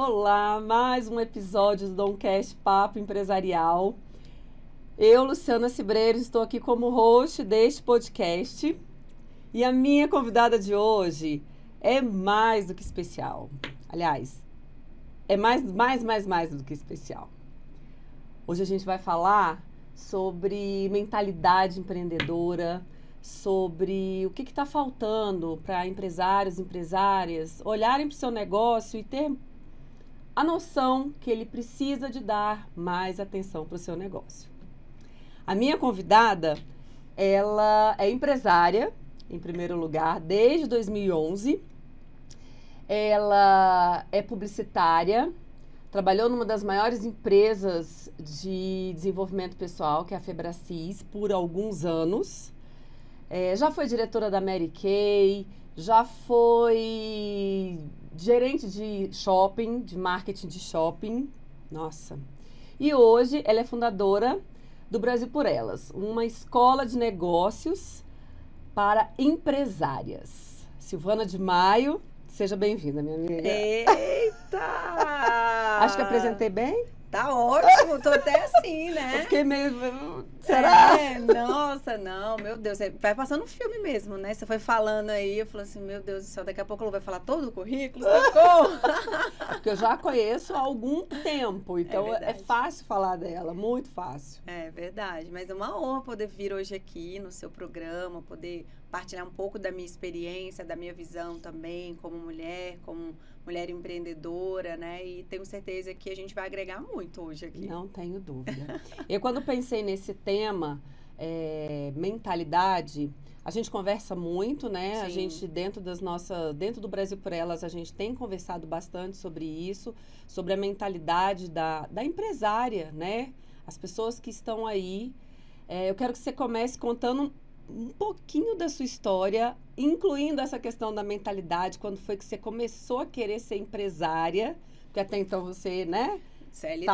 Olá, mais um episódio do Domcast Papo Empresarial. Eu, Luciana Cibreiros, estou aqui como host deste podcast e a minha convidada de hoje é mais do que especial. Aliás, é mais do que especial. Hoje a gente vai falar sobre mentalidade empreendedora, sobre o que está faltando para empresários e empresárias olharem para o seu negócio e ter a noção que ele precisa de dar mais atenção para o seu negócio. A minha convidada, ela é empresária, em primeiro lugar, desde 2011. Ela é publicitária, trabalhou numa das maiores empresas de desenvolvimento pessoal, que é a Febracis, por alguns anos. Já foi diretora da Mary Kay, já foi gerente de shopping, de marketing de shopping. Nossa! E hoje ela é fundadora do Brasil por Elas, uma escola de negócios para empresárias. Silvana de Maio, seja bem-vinda, minha amiga. Eita! Acho que apresentei bem? Tá ótimo, tô até assim, né? Eu fiquei meio... Será? Nossa, não, meu Deus. Vai passando um filme mesmo, né? Você foi falando aí, eu falei assim, meu Deus do céu, daqui a pouco ela vai falar todo o currículo, socorro! Porque eu já a conheço há algum tempo, então é fácil falar dela, muito fácil. É verdade, mas é uma honra poder vir hoje aqui no seu programa, poder partilhar um pouco da minha experiência, da minha visão também, como mulher empreendedora, né? E tenho certeza que a gente vai agregar muito hoje aqui. Não tenho dúvida. Eu, quando pensei nesse tema, mentalidade, a gente conversa muito, né? Sim. A gente, dentro do Brasil por Elas, a gente tem conversado bastante sobre isso, sobre a mentalidade da empresária, né? As pessoas que estão aí. Eu quero que você comece contando um pouquinho da sua história, incluindo essa questão da mentalidade, quando foi que você começou a querer ser empresária, porque até então você, né? CLT,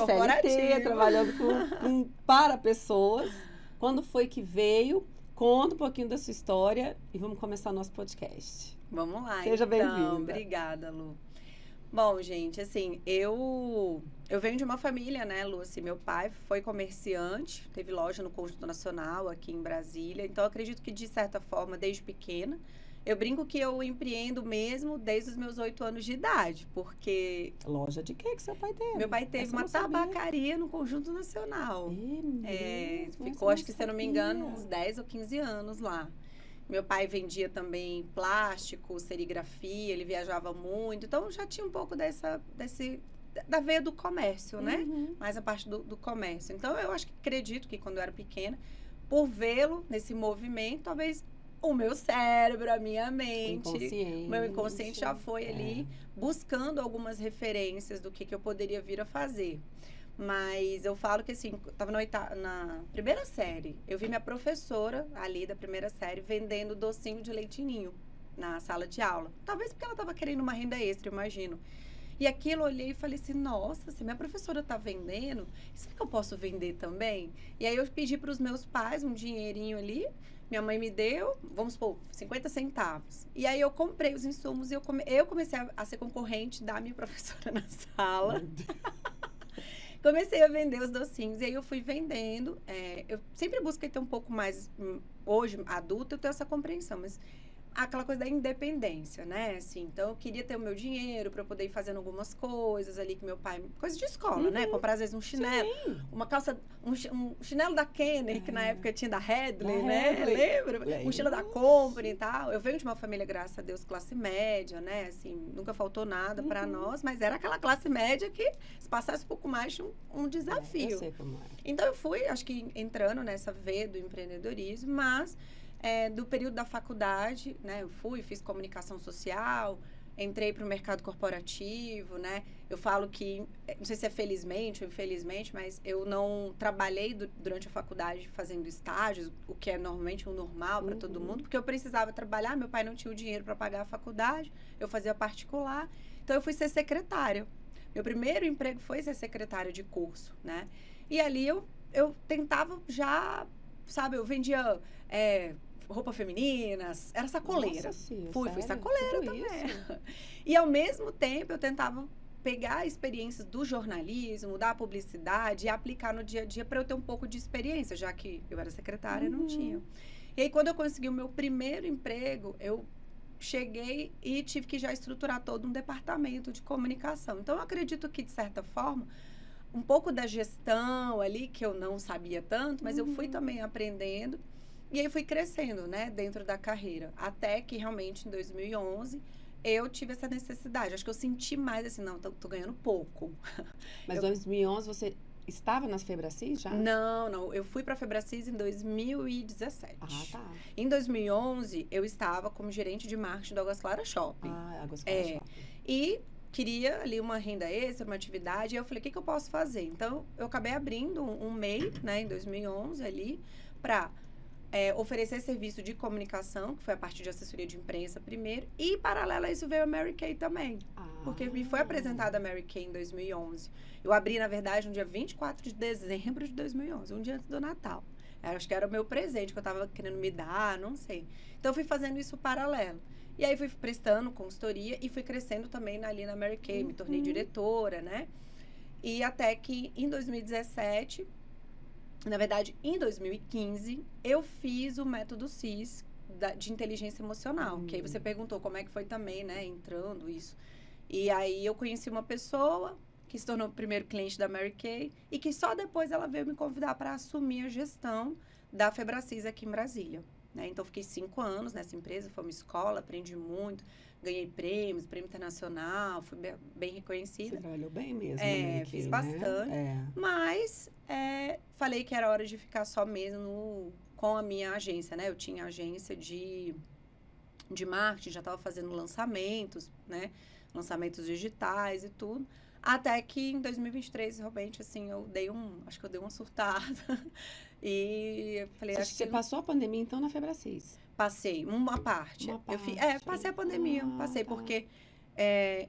CLT, trabalhando para pessoas. Quando foi que veio? Conta um pouquinho da sua história e vamos começar nosso podcast. Vamos lá, Seja bem-vinda. Obrigada, Lu. Bom, gente, assim, eu venho de uma família, né, Lu? Assim, meu pai foi comerciante, teve loja no Conjunto Nacional aqui em Brasília. Então, eu acredito que, de certa forma, desde pequena, eu brinco que eu empreendo mesmo desde os meus 8 anos de idade, porque... Loja de quê que seu pai teve? Meu pai teve uma tabacaria no Conjunto Nacional. Ficou, acho que, se eu não me engano, uns 10 ou 15 anos lá. Meu pai vendia também plástico, serigrafia, ele viajava muito. Então, já tinha um pouco da veia do comércio, né? Mais a parte do comércio. Então, eu acredito que quando eu era pequena, por vê-lo nesse movimento, talvez o meu cérebro, a minha mente, o meu inconsciente já foi ali buscando algumas referências do que eu poderia vir a fazer. Mas eu falo que, assim, estava na primeira série, eu vi minha professora ali da primeira série vendendo docinho de leite ninho na sala de aula. Talvez porque ela estava querendo uma renda extra, eu imagino. E aquilo eu olhei e falei assim, nossa, se minha professora está vendendo, será que eu posso vender também? E aí eu pedi para os meus pais um dinheirinho ali, minha mãe me deu, vamos supor, 50 centavos. E aí eu comprei os insumos e eu comecei a ser concorrente da minha professora na sala. Comecei a vender os docinhos, e aí eu fui vendendo. Eu sempre busquei ter um pouco mais, hoje, adulta, eu tenho essa compreensão, mas aquela coisa da independência, né? Assim, então, eu queria ter o meu dinheiro para poder ir fazendo algumas coisas ali que meu pai... Coisa de escola, né? Comprar, às vezes, um chinelo, uma calça... Um chinelo da Kenner, que na época tinha da Headley, né? Lembra? Mochila da Company e tal. Eu venho de uma família, graças a Deus, classe média, né? Assim, nunca faltou nada para nós, mas era aquela classe média que, se passasse um pouco mais, tinha um desafio. Eu sei como é. Então, eu fui, acho que, entrando nessa veia do empreendedorismo, mas... do período da faculdade, né, eu fiz comunicação social, entrei para o mercado corporativo, né, eu falo que, não sei se é felizmente ou infelizmente, mas eu não trabalhei durante a faculdade fazendo estágios, o que é normalmente o normal para todo mundo, porque eu precisava trabalhar, meu pai não tinha o dinheiro para pagar a faculdade, eu fazia particular, então eu fui ser secretária. Meu primeiro emprego foi ser secretária de curso, né, e ali eu tentava já, sabe, eu vendia... roupa feminina, era sacoleira. Nossa, sim, Fui sério? sacoleira Tudo também. isso? E ao mesmo tempo eu tentava pegar experiências do jornalismo, da publicidade e aplicar no dia a dia para eu ter um pouco de experiência, já que eu era secretária e não tinha. E aí, quando eu consegui o meu primeiro emprego, eu cheguei e tive que já estruturar todo um departamento de comunicação. Então, eu acredito que, de certa forma, um pouco da gestão ali, que eu não sabia tanto, mas eu fui também aprendendo. E aí, fui crescendo, né, dentro da carreira. Até que, realmente, em 2011... eu tive essa necessidade. Acho que eu senti mais assim, não, tô ganhando pouco. Mas em 2011 você estava nas Febracis já? Não. Eu fui para a Febracis em 2017. Ah, tá. Em 2011, eu estava como gerente de marketing do Águas Claras Shopping. Águas Claras Shopping. E queria ali uma renda extra, uma atividade. E eu falei, o que eu posso fazer? Então, eu acabei abrindo um MEI, né, em 2011 ali, para... oferecer serviço de comunicação, que foi a parte de assessoria de imprensa primeiro, e paralelo a isso veio a Mary Kay também. Porque me foi apresentada a Mary Kay em 2011. Eu abri, na verdade, no dia 24 de dezembro de 2011, um dia antes do Natal. Acho que era o meu presente que eu estava querendo me dar, não sei. Então, eu fui fazendo isso paralelo. E aí, fui prestando consultoria e fui crescendo também ali na Mary Kay, me tornei diretora, né? E até que, em 2017... na verdade, em 2015, eu fiz o método CIS de inteligência emocional. Que aí você perguntou como é que foi também, né? Entrando isso. E aí eu conheci uma pessoa que se tornou o primeiro cliente da Mary Kay e que só depois ela veio me convidar para assumir a gestão da Febracis aqui em Brasília. Né? Então, fiquei 5 anos nessa empresa, foi uma escola, aprendi muito, ganhei prêmios, prêmio internacional, fui bem reconhecida. Você trabalhou bem mesmo na Mary Kay, fiz bastante. Né? Mas falei que era hora de ficar só mesmo com a minha agência, né? Eu tinha agência de marketing, já estava fazendo lançamentos, né? Lançamentos digitais e tudo. Até que em 2023, realmente, assim, acho que eu dei uma surtada. E falei, acho que... Você passou a pandemia, então, na Febracis? Passei, uma parte. Passei a pandemia, porque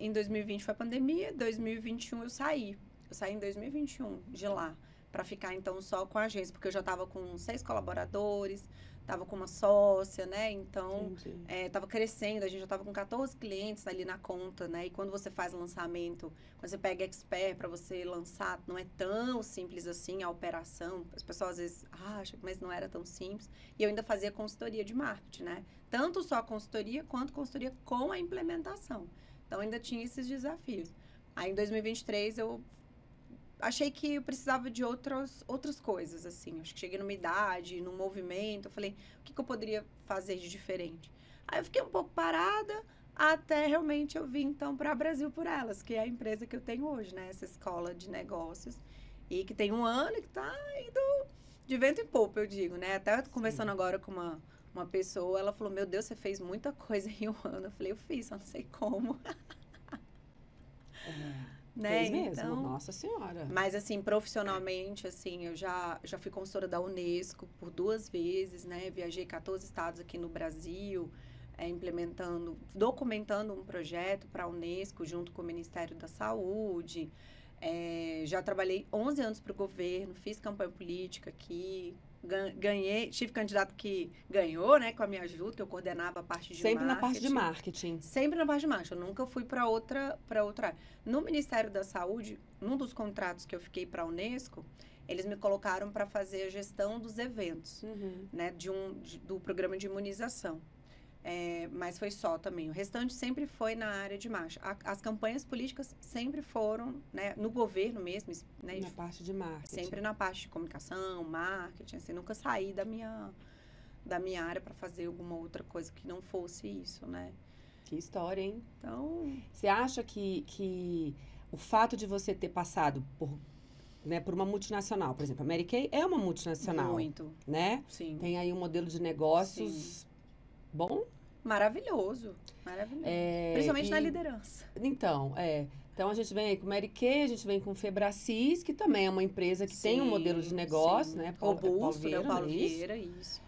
em 2020 foi a pandemia, em 2021 eu saí. Eu saí em 2021 de lá, para ficar, então, só com a agência, porque eu já estava com 6 colaboradores, estava com uma sócia, né? Então, estava crescendo, a gente já estava com 14 clientes ali na conta, né? E quando você faz lançamento, quando você pega expert para você lançar, não é tão simples assim a operação. As pessoas às vezes acham, mas não era tão simples. E eu ainda fazia consultoria de marketing, né? Tanto só a consultoria, quanto consultoria com a implementação. Então, ainda tinha esses desafios. Aí, em 2023, eu achei que eu precisava de outras coisas, assim. Acho que cheguei numa idade, num movimento. Eu falei, o que eu poderia fazer de diferente? Aí eu fiquei um pouco parada, até realmente eu vim, então, para Brasil por Elas, que é a empresa que eu tenho hoje, né? Essa escola de negócios. E que tem 1 ano e que tá indo de vento em popa, eu digo, né? Até conversando agora com uma pessoa, ela falou, meu Deus, você fez muita coisa em 1 ano. Eu falei, eu fiz, só não sei como. Né? Fez mesmo, então, nossa senhora. Mas, assim, profissionalmente, assim, eu já fui consultora da Unesco por 2 vezes, né? Viajei 14 estados aqui no Brasil, documentando um projeto para a Unesco junto com o Ministério da Saúde. Já trabalhei 11 anos para o governo, fiz campanha política aqui, ganhei, tive candidato que ganhou, né, com a minha ajuda, que eu coordenava a parte de Sempre marketing. na parte de marketing. Sempre na parte de marketing, eu nunca fui para outra área. No Ministério da Saúde, num dos contratos que eu fiquei para a Unesco, eles me colocaram para fazer a gestão dos eventos, né, do programa de imunização. Mas foi só também. O restante sempre foi na área de marketing. As campanhas políticas sempre foram, né, no governo mesmo. Né, na parte de marketing. Sempre na parte de comunicação, marketing. Assim, nunca saí da minha área para fazer alguma outra coisa que não fosse isso, né? Que história, hein? Então... Você acha que o fato de você ter passado por uma multinacional, por exemplo, a Mary Kay é uma multinacional. Muito. Né? Sim. Tem aí um modelo de negócios bom? Maravilhoso. Principalmente na liderança. Então, Então, a gente vem aí com Mary Kay, a gente vem com Febracis, que também é uma empresa que tem um modelo de negócio, né? Robusto, né? Paulo Vieira, isso.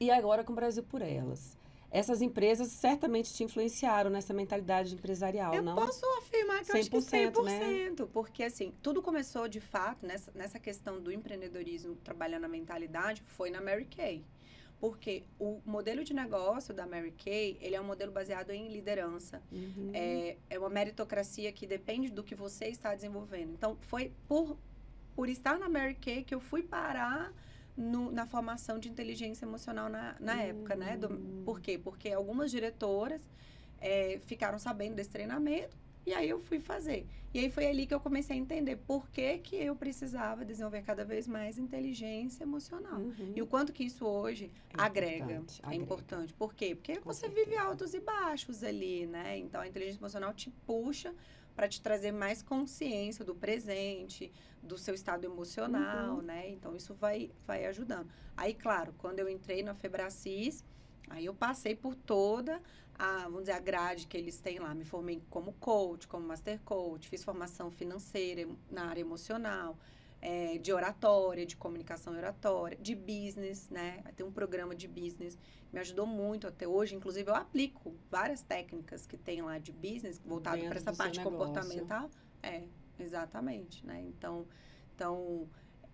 E agora com o Brasil por Elas. Essas empresas certamente te influenciaram nessa mentalidade empresarial, não? Eu posso afirmar que eu acho que 100%, né? Porque, assim, tudo começou, de fato, nessa questão do empreendedorismo, trabalhando a mentalidade, foi na Mary Kay. Porque o modelo de negócio da Mary Kay, ele é um modelo baseado em liderança. É uma meritocracia que depende do que você está desenvolvendo. Então, foi por estar na Mary Kay que eu fui parar na formação de inteligência emocional na época, né? Por quê? Porque algumas diretoras ficaram sabendo desse treinamento e aí eu fui fazer. E aí foi ali que eu comecei a entender por que eu precisava desenvolver cada vez mais inteligência emocional. E o quanto que isso hoje agrega. É importante. Por quê? Porque você vive altos e baixos ali, né? Então, a inteligência emocional te puxa para te trazer mais consciência do presente, do seu estado emocional, né? Então, isso vai ajudando. Aí, claro, quando eu entrei na Febracis, aí eu passei por toda vamos dizer, a grade que eles têm lá. Me formei como coach, como master coach, fiz formação financeira na área emocional, de oratória, de comunicação oratória, de business, né? Tem um programa de business, me ajudou muito até hoje. Inclusive, eu aplico várias técnicas que tem lá de business, voltado para essa parte comportamental. Exatamente, né? Então,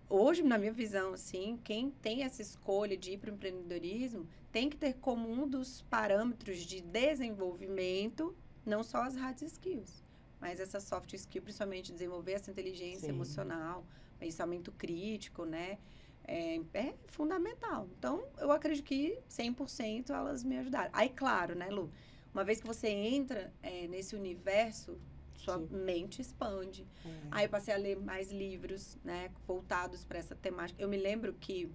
hoje, na minha visão, assim, quem tem essa escolha de ir para o empreendedorismo tem que ter como um dos parâmetros de desenvolvimento, não só as hard skills, mas essa soft skill, principalmente desenvolver essa inteligência emocional, pensamento crítico, né? É fundamental. Então, eu acredito que 100% elas me ajudaram. Aí, claro, né, Lu? Uma vez que você entra nesse universo, sua mente expande. Aí eu passei a ler mais livros, né, voltados para essa temática. Eu me lembro que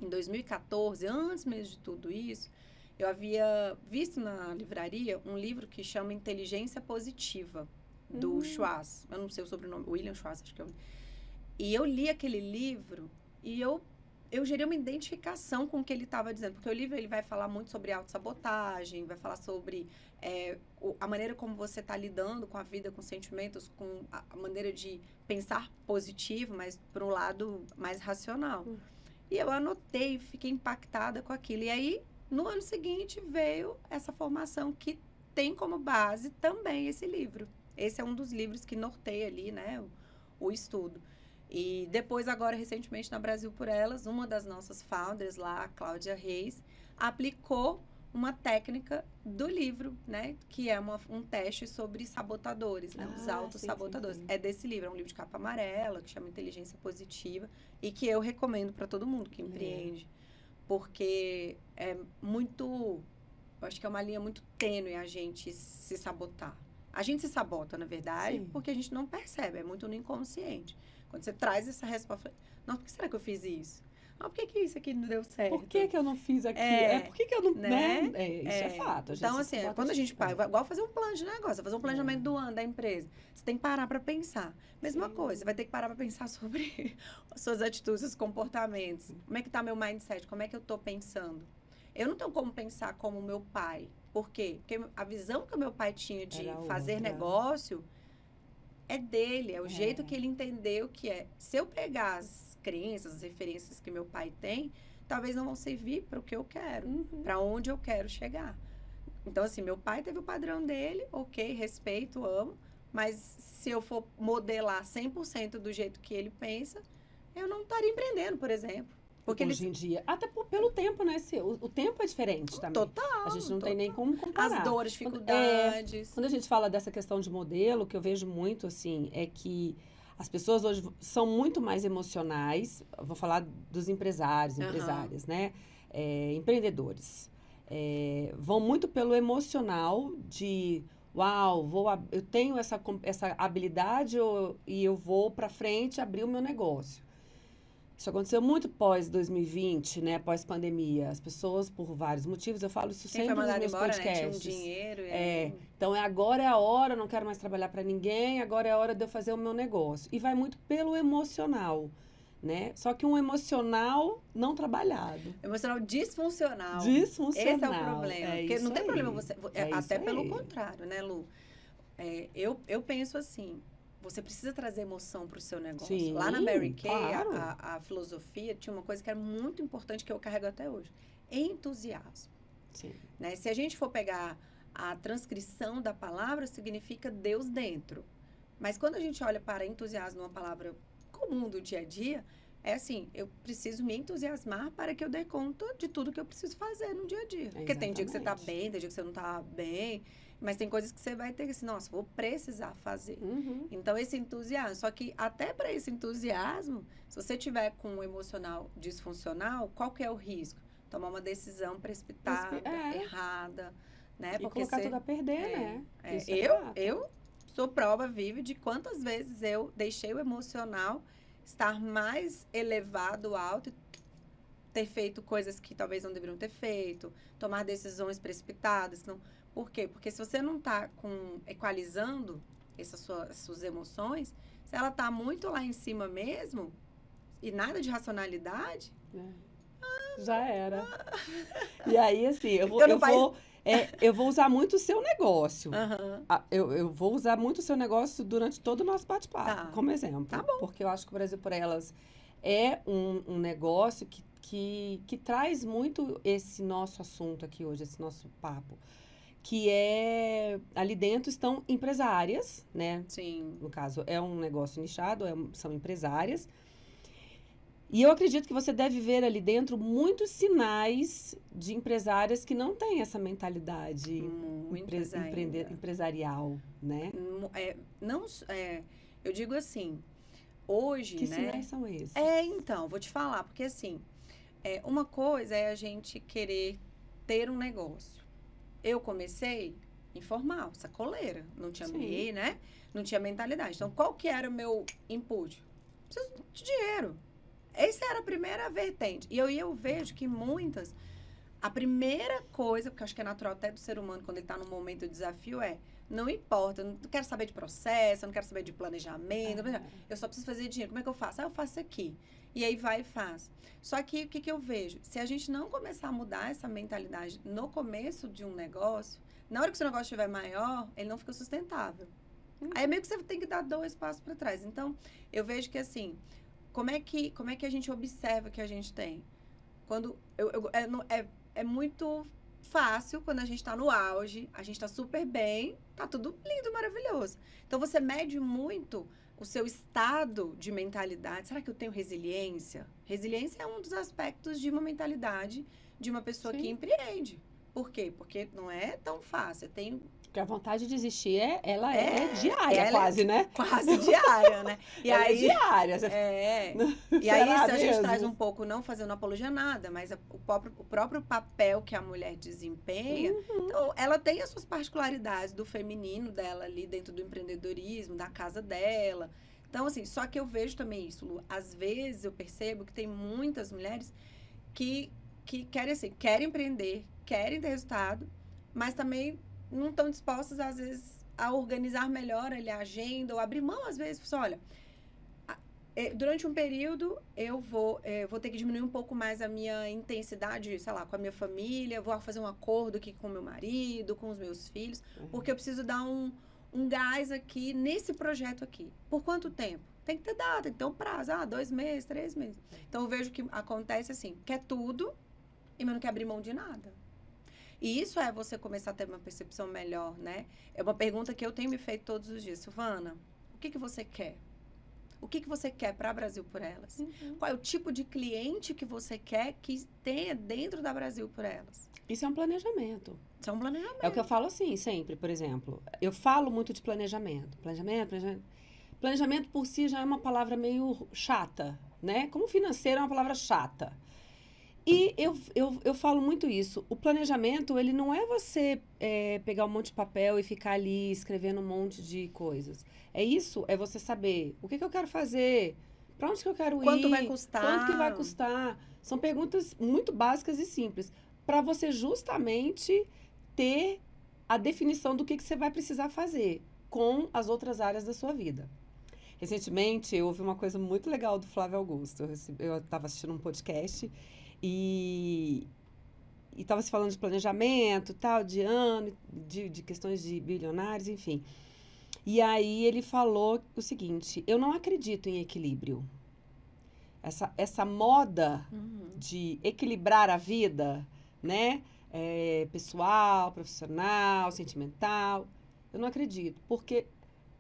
em 2014, antes mesmo de tudo isso, eu havia visto na livraria um livro que chama Inteligência Positiva, do Schwartz. Eu não sei o sobrenome, William Schwartz, acho que é o... E eu li aquele livro e eu gerei uma identificação com o que ele estava dizendo. Porque o livro ele vai falar muito sobre autossabotagem, vai falar sobre a maneira como você está lidando com a vida, com sentimentos, com a maneira de pensar positivo, mas por um lado mais racional. E eu anotei, fiquei impactada com aquilo. E aí, no ano seguinte, veio essa formação que tem como base também esse livro. Esse é um dos livros que norteia ali, né, o estudo. E depois, agora, recentemente, na Brasil por Elas, uma das nossas founders lá, a Cláudia Reis, aplicou uma técnica do livro, né? Que é um teste sobre sabotadores, né? Os autossabotadores. É desse livro, é um livro de capa amarela, que chama Inteligência Positiva, e que eu recomendo para todo mundo que empreende. Porque é muito... Eu acho que é uma linha muito tênue a gente se sabotar. A gente se sabota, na verdade, porque a gente não percebe, é muito no inconsciente. Quando você traz essa resposta, nossa, por que será que eu fiz isso? Por que isso aqui não deu certo? Por que eu não fiz aqui? Por que eu não... Né? Isso é fato. Então, assim, quando a gente igual fazer um plano de negócio, fazer um planejamento do ano da empresa, você tem que parar para pensar. Mesma coisa, você vai ter que parar para pensar sobre as suas atitudes, seus comportamentos. Como é que tá meu mindset? Como é que eu tô pensando? Eu não tenho como pensar como meu pai. Por quê? Porque a visão que o meu pai tinha de fazer negócio é dele, é o jeito que ele entendeu que é. Se eu pegar as crenças, as referências que meu pai tem, talvez não vão servir para o que eu quero, para onde eu quero chegar. Então, assim, meu pai teve o padrão dele, ok, respeito, amo, mas se eu for modelar 100% do jeito que ele pensa, eu não estaria empreendendo, por exemplo. Porque hoje em dia, até pelo tempo, né? O tempo é diferente também. Total. A gente não tem nem como comparar. As dores, dificuldades. Quando a gente fala dessa questão de modelo, o que eu vejo muito, assim, é que as pessoas hoje são muito mais emocionais. Eu vou falar dos empresários, empresárias, né? Empreendedores. Vão muito pelo emocional de... Uau, eu tenho essa habilidade e eu vou para frente abrir o meu negócio. Isso aconteceu muito pós-2020, né? Pós-pandemia. As pessoas, por vários motivos, eu falo isso sempre nos meus podcasts. Né? Tinha um dinheiro. Então, agora é a hora, eu não quero mais trabalhar para ninguém, agora é a hora de eu fazer o meu negócio. E vai muito pelo emocional, né? Só que um emocional não trabalhado. Emocional disfuncional. Esse é o problema. Porque não tem problema você... até pelo contrário, né, Lu? Eu penso assim... Você precisa trazer emoção para o seu negócio. Sim, lá na Mary Kay, claro. a filosofia tinha uma coisa que era muito importante que eu carrego até hoje. Entusiasmo. Sim. Né? Se a gente for pegar a transcrição da palavra, significa Deus dentro. Mas quando a gente olha para entusiasmo, uma palavra comum do dia a dia, é assim, eu preciso me entusiasmar para que eu dê conta de tudo que eu preciso fazer no dia a dia. Porque tem dia que você tá bem, tem dia que você não tá bem, mas tem coisas que você vai ter que assim, nossa, vou precisar fazer. Então, esse entusiasmo, só que até para esse entusiasmo, se você tiver com um emocional disfuncional, qual que é o risco? Tomar uma decisão precipitada, errada, né? E porque colocar tudo a perder, né? Eu sou prova viva de quantas vezes eu deixei o emocional estar mais elevado, alto, e ter feito coisas que talvez não deveriam ter feito, tomar decisões precipitadas. Não. Por quê? Porque se você não está equalizando essas suas emoções, se ela está muito lá em cima mesmo, e nada de racionalidade... Já era. E aí, assim, eu vou usar muito o seu negócio. Eu vou usar muito o seu negócio durante todo o nosso bate-papo, como exemplo. Tá bom. Porque eu acho que o Brasil por Elas é um negócio que traz muito esse nosso assunto aqui hoje, esse nosso papo. Que é... Ali dentro estão empresárias, né? Sim. No caso, é um negócio nichado, são empresárias. E eu acredito que você deve ver ali dentro muitos sinais de empresárias que não têm essa mentalidade empresarial, né? Eu digo assim, hoje, que sinais são esses? Então, vou te falar, porque assim, uma coisa é a gente querer ter um negócio. Eu comecei informal, sacoleira, não tinha MEI, né? Não tinha mentalidade. Então, qual que era o meu input? Preciso de dinheiro. Essa era a primeira vertente. E eu vejo que muitas... A primeira coisa, porque eu acho que é natural até do ser humano, quando ele está num momento de desafio, não importa, eu não quero saber de processo, eu não quero saber de planejamento, eu só preciso fazer dinheiro. Como é que eu faço? Eu faço aqui. E aí vai e faz. Só que o que eu vejo? Se a gente não começar a mudar essa mentalidade no começo de um negócio, na hora que o seu negócio estiver maior, ele não fica sustentável. Aí é meio que você tem que dar 2 passos para trás. Então, eu vejo que assim... Como é que a gente observa que a gente tem? Quando é muito fácil quando a gente está no auge, a gente está super bem, tá tudo lindo, maravilhoso. Então, você mede muito o seu estado de mentalidade. Será que eu tenho resiliência? Resiliência é um dos aspectos de uma mentalidade de uma pessoa que empreende. Por quê? Porque não é tão fácil. Porque a vontade de existir, ela é diária, quase, né? Quase diária, né? E ela aí, é diária. E aí, se a gente traz um pouco, não fazendo apologia a nada, mas o próprio papel que a mulher desempenha, então, ela tem as suas particularidades do feminino dela ali dentro do empreendedorismo, da casa dela. Então, assim, só que eu vejo também isso, Lu. Às vezes, eu percebo que tem muitas mulheres que querem empreender, querem ter resultado, mas também não estão dispostas, às vezes, a organizar melhor ali a agenda, ou abrir mão, às vezes, olha, durante um período eu vou ter que diminuir um pouco mais a minha intensidade, sei lá, com a minha família, vou fazer um acordo aqui com o meu marido, com os meus filhos, porque eu preciso dar um gás aqui nesse projeto aqui. Por quanto tempo? Tem que ter data, tem que ter um prazo, 2 meses, 3 meses. Então, eu vejo que acontece assim, quer tudo, e mas não quer abrir mão de nada. E isso é você começar a ter uma percepção melhor, né? É uma pergunta que eu tenho me feito todos os dias. Silvana, o que você quer? O que você quer para Brasil por Elas? Qual é o tipo de cliente que você quer que tenha dentro da Brasil por Elas? Isso é um planejamento. Isso é um planejamento. É o que eu falo assim, sempre, por exemplo. Eu falo muito de planejamento. Planejamento por si já é uma palavra meio chata, né? Como financeiro é uma palavra chata. E eu falo muito isso. O planejamento, ele não é você pegar um monte de papel e ficar ali escrevendo um monte de coisas. É você saber o que eu quero fazer, para onde que eu quero ir. Quanto vai custar. Quanto que vai custar. São perguntas muito básicas e simples. Para você justamente ter a definição do que você vai precisar fazer com as outras áreas da sua vida. Recentemente, eu ouvi uma coisa muito legal do Flávio Augusto. Eu estava assistindo um podcast e estava se falando de planejamento, tal, de ano, de questões de bilionários, enfim. E aí ele falou o seguinte: eu não acredito em equilíbrio. Essa moda de equilibrar a vida, né? Pessoal, profissional, sentimental, eu não acredito. Porque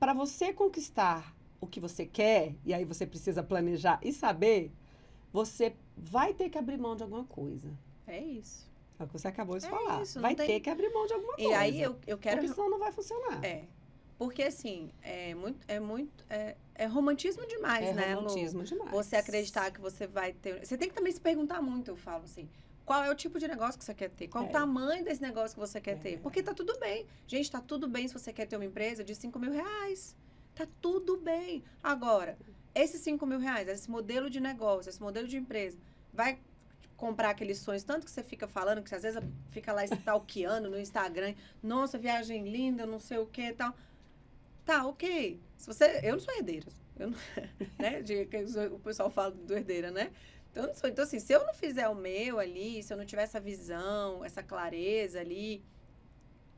para você conquistar o que você quer, e aí você precisa planejar e saber, você vai ter que abrir mão de alguma coisa. É isso. É o que você acabou de falar. Isso, vai ter que abrir mão de alguma coisa. E aí eu quero... Porque senão não vai funcionar. Porque, assim, é romantismo demais, né, Lu? É romantismo demais. Você acreditar que você vai ter... Você tem que também se perguntar muito, eu falo assim, qual é o tipo de negócio que você quer ter? Qual o tamanho desse negócio que você quer ter? Porque tá tudo bem. Gente, tá tudo bem se você quer ter uma empresa de 5 mil reais. Tá tudo bem. Agora, esses 5 mil reais, esse modelo de negócio, esse modelo de empresa, vai comprar aqueles sonhos, tanto que você fica falando, que às vezes fica lá stalkeando no Instagram, nossa, viagem linda, não sei o que e tal. Tá, ok. Eu não sou herdeira. Eu não, né? O pessoal fala do herdeira, né? Então, eu não sou. Então, assim, se eu não fizer o meu ali, se eu não tiver essa visão, essa clareza ali,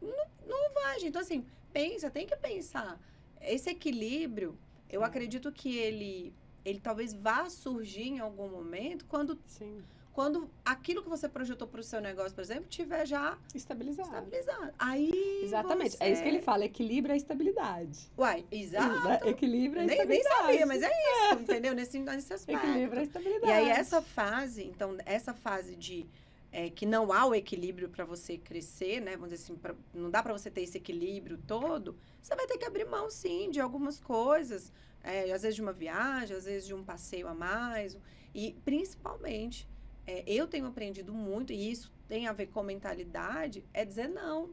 não vai, gente. Então, assim, tem que pensar. Esse equilíbrio, eu acredito que ele talvez vá surgir em algum momento quando aquilo que você projetou para o seu negócio, por exemplo, tiver já estabilizado. Aí exatamente. É isso que ele fala, equilíbrio é estabilidade. Uai, exato. Equilíbrio é estabilidade. Nem sabia, mas é isso, entendeu? Nesse aspecto. Equilíbrio é estabilidade. E aí essa fase de que não há o equilíbrio para você crescer, né? Vamos dizer assim, não dá para você ter esse equilíbrio todo, você vai ter que abrir mão, sim, de algumas coisas. Às vezes de uma viagem, às vezes de um passeio a mais. E, principalmente, eu tenho aprendido muito, e isso tem a ver com mentalidade, é dizer não.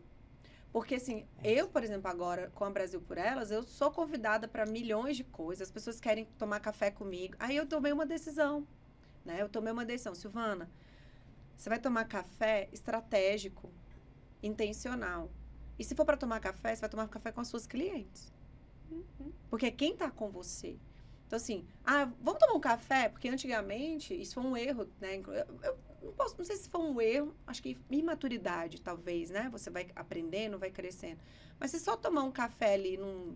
Porque, assim, eu, por exemplo, agora, com a Brasil por Elas, eu sou convidada para milhões de coisas. As pessoas querem tomar café comigo. Aí eu tomei uma decisão, né? Silvana, você vai tomar café estratégico, intencional. E se for para tomar café, você vai tomar café com as suas clientes. Porque é quem está com você. Então, assim, vamos tomar um café? Porque antigamente, isso foi um erro, né? Eu não sei se foi um erro, acho que imaturidade, talvez, né? Você vai aprendendo, vai crescendo. Mas se só tomar um café ali, não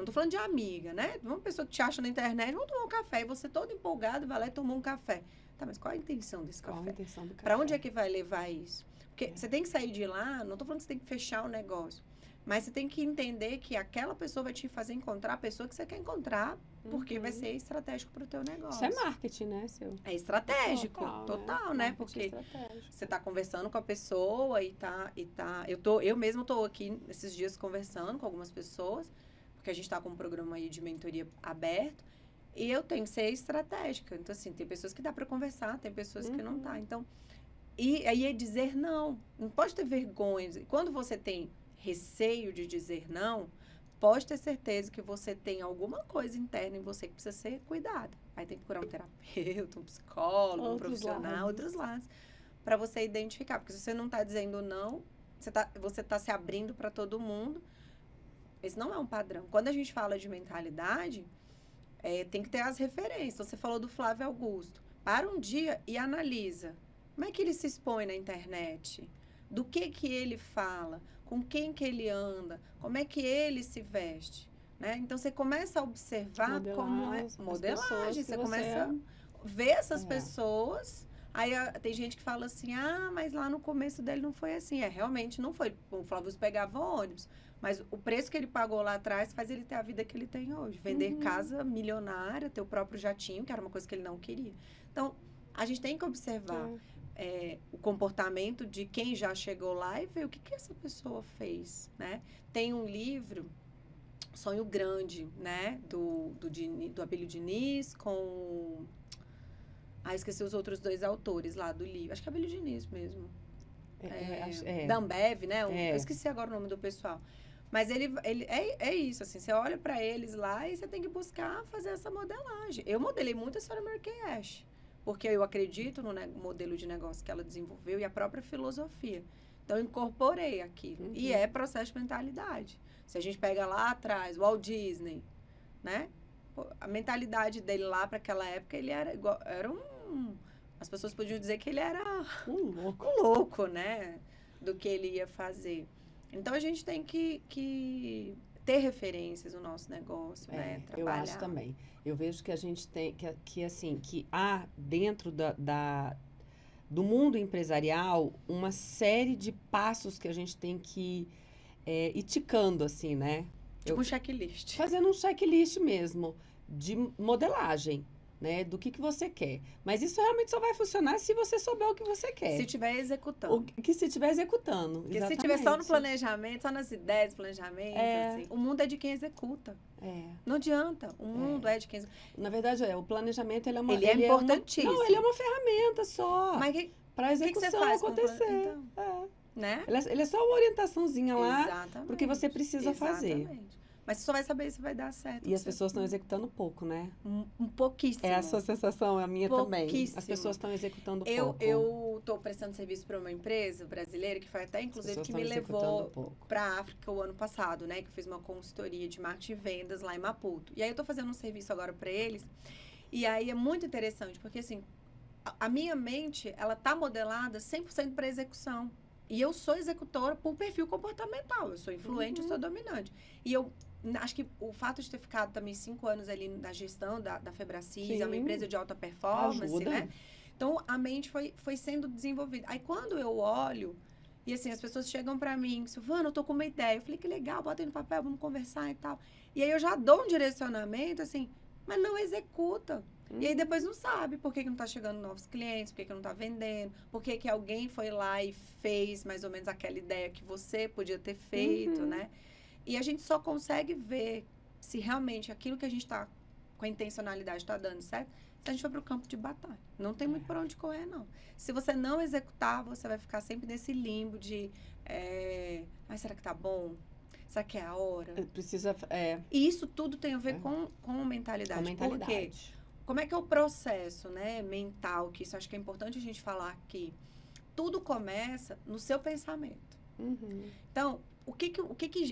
tô falando de amiga, né? Uma pessoa que te acha na internet, vamos tomar um café. E você todo empolgado vai lá e tomou um café. Tá, mas qual a intenção desse café? Qual a intenção do café? Para onde é que vai levar isso? Porque você tem que sair de lá, não tô falando que você tem que fechar o negócio. Mas você tem que entender que aquela pessoa vai te fazer encontrar a pessoa que você quer encontrar, porque vai ser estratégico para o teu negócio. Isso é marketing, né, seu? É estratégico, total, né? Porque você tá conversando com a pessoa e tá... Eu mesma tô aqui esses dias conversando com algumas pessoas, porque a gente tá com um programa aí de mentoria aberto, e eu tenho que ser estratégica. Então, assim, tem pessoas que dá para conversar, tem pessoas que não dá. Então, e aí é dizer não. Não pode ter vergonha. Quando você tem receio de dizer não, pode ter certeza que você tem alguma coisa interna em você que precisa ser cuidada. Aí tem que procurar um terapeuta, um psicólogo, um profissional, outros lados, para você identificar. Porque se você não está dizendo não, você tá se abrindo para todo mundo. Esse não é um padrão. Quando a gente fala de mentalidade, tem que ter as referências. Você falou do Flávio Augusto. Para um dia e analisa. Como é que ele se expõe na internet? Do que ele fala? Com quem que ele anda? Como é que ele se veste? Né? Então, você começa a observar como é modelagem. Você começa a ver essas pessoas. Aí, tem gente que fala assim, mas lá no começo dele não foi assim. Realmente não foi. O Flávio pegava ônibus. Mas o preço que ele pagou lá atrás faz ele ter a vida que ele tem hoje. Vender casa milionária, ter o próprio jatinho, que era uma coisa que ele não queria. Então, a gente tem que observar o comportamento de quem já chegou lá e ver o que essa pessoa fez, né? Tem um livro, Sonho Grande, né? Do Abílio Diniz com... esqueci os outros dois autores lá do livro. Acho que é Abílio Diniz mesmo. Da Ambev, né? Eu esqueci agora o nome do pessoal. Mas ele é isso, assim, você olha para eles lá e você tem que buscar fazer essa modelagem. Eu modelei muito a senhora Mary Kay Ash, porque eu acredito no modelo de negócio que ela desenvolveu e a própria filosofia. Então, eu incorporei aquilo. E é processo de mentalidade. Se a gente pega lá atrás, Walt Disney, né? A mentalidade dele lá para aquela época, ele era igual, as pessoas podiam dizer que ele era um louco, né? Do que ele ia fazer. Então, a gente tem que ter referências no nosso negócio, né? Trabalhar. Eu acho também. Eu vejo que a gente tem, que há dentro do mundo empresarial uma série de passos que a gente tem que ir ticando, assim, né? Tipo um checklist. Fazendo um checklist mesmo, de modelagem. né? Do que você quer. Mas isso realmente só vai funcionar se você souber o que você quer. Se estiver executando. Se estiver executando, Porque exatamente. se estiver só no planejamento, só nas ideias, planejamento, assim, o mundo é de quem executa. Não adianta. O mundo é de quem executa. Na verdade, o planejamento ele é importantíssimo. Não, ele é uma ferramenta só. Mas para a execução que você faz acontecer. Então, né? Ele é só uma orientação,zinha lá. Exatamente. Porque você precisa fazer. Mas você só vai saber se vai dar certo. E as pessoas estão executando pouco, né? Um pouquíssimo. É a sua sensação, é a minha também. As pessoas estão executando pouco. Eu estou prestando serviço para uma empresa brasileira que foi até, inclusive, que me levou para a África o ano passado, né? Que eu fiz uma consultoria de marketing e vendas lá em Maputo. E aí eu estou fazendo um serviço agora para eles. E aí é muito interessante, porque assim, a minha mente, ela tá modelada 100% para execução. E eu sou executora por perfil comportamental. Eu sou influente, eu sou dominante. E eu acho que o fato de ter ficado também 5 anos ali na gestão da Febracis, é uma empresa de alta performance, ajuda, né? Então, a mente foi sendo desenvolvida. Aí, quando eu olho, e assim, as pessoas chegam pra mim, Silvana, eu tô com uma ideia. Eu falei, que legal, bota aí no papel, vamos conversar e tal. E aí, eu já dou um direcionamento, assim, mas não executa. E aí, depois não sabe por que não tá chegando novos clientes, por que não tá vendendo, por que alguém foi lá e fez mais ou menos aquela ideia que você podia ter feito, né? E a gente só consegue ver se realmente aquilo que a gente tá com a intencionalidade está dando certo se a gente for para o campo de batalha. Não tem muito por onde correr, não. Se você não executar, você vai ficar sempre nesse limbo de será que tá bom? Será que é a hora? Precisa... E isso tudo tem a ver com mentalidade. Por quê? Como é que é o processo, né, mental? Que isso acho que é importante a gente falar aqui. Tudo começa no seu pensamento. Então, o que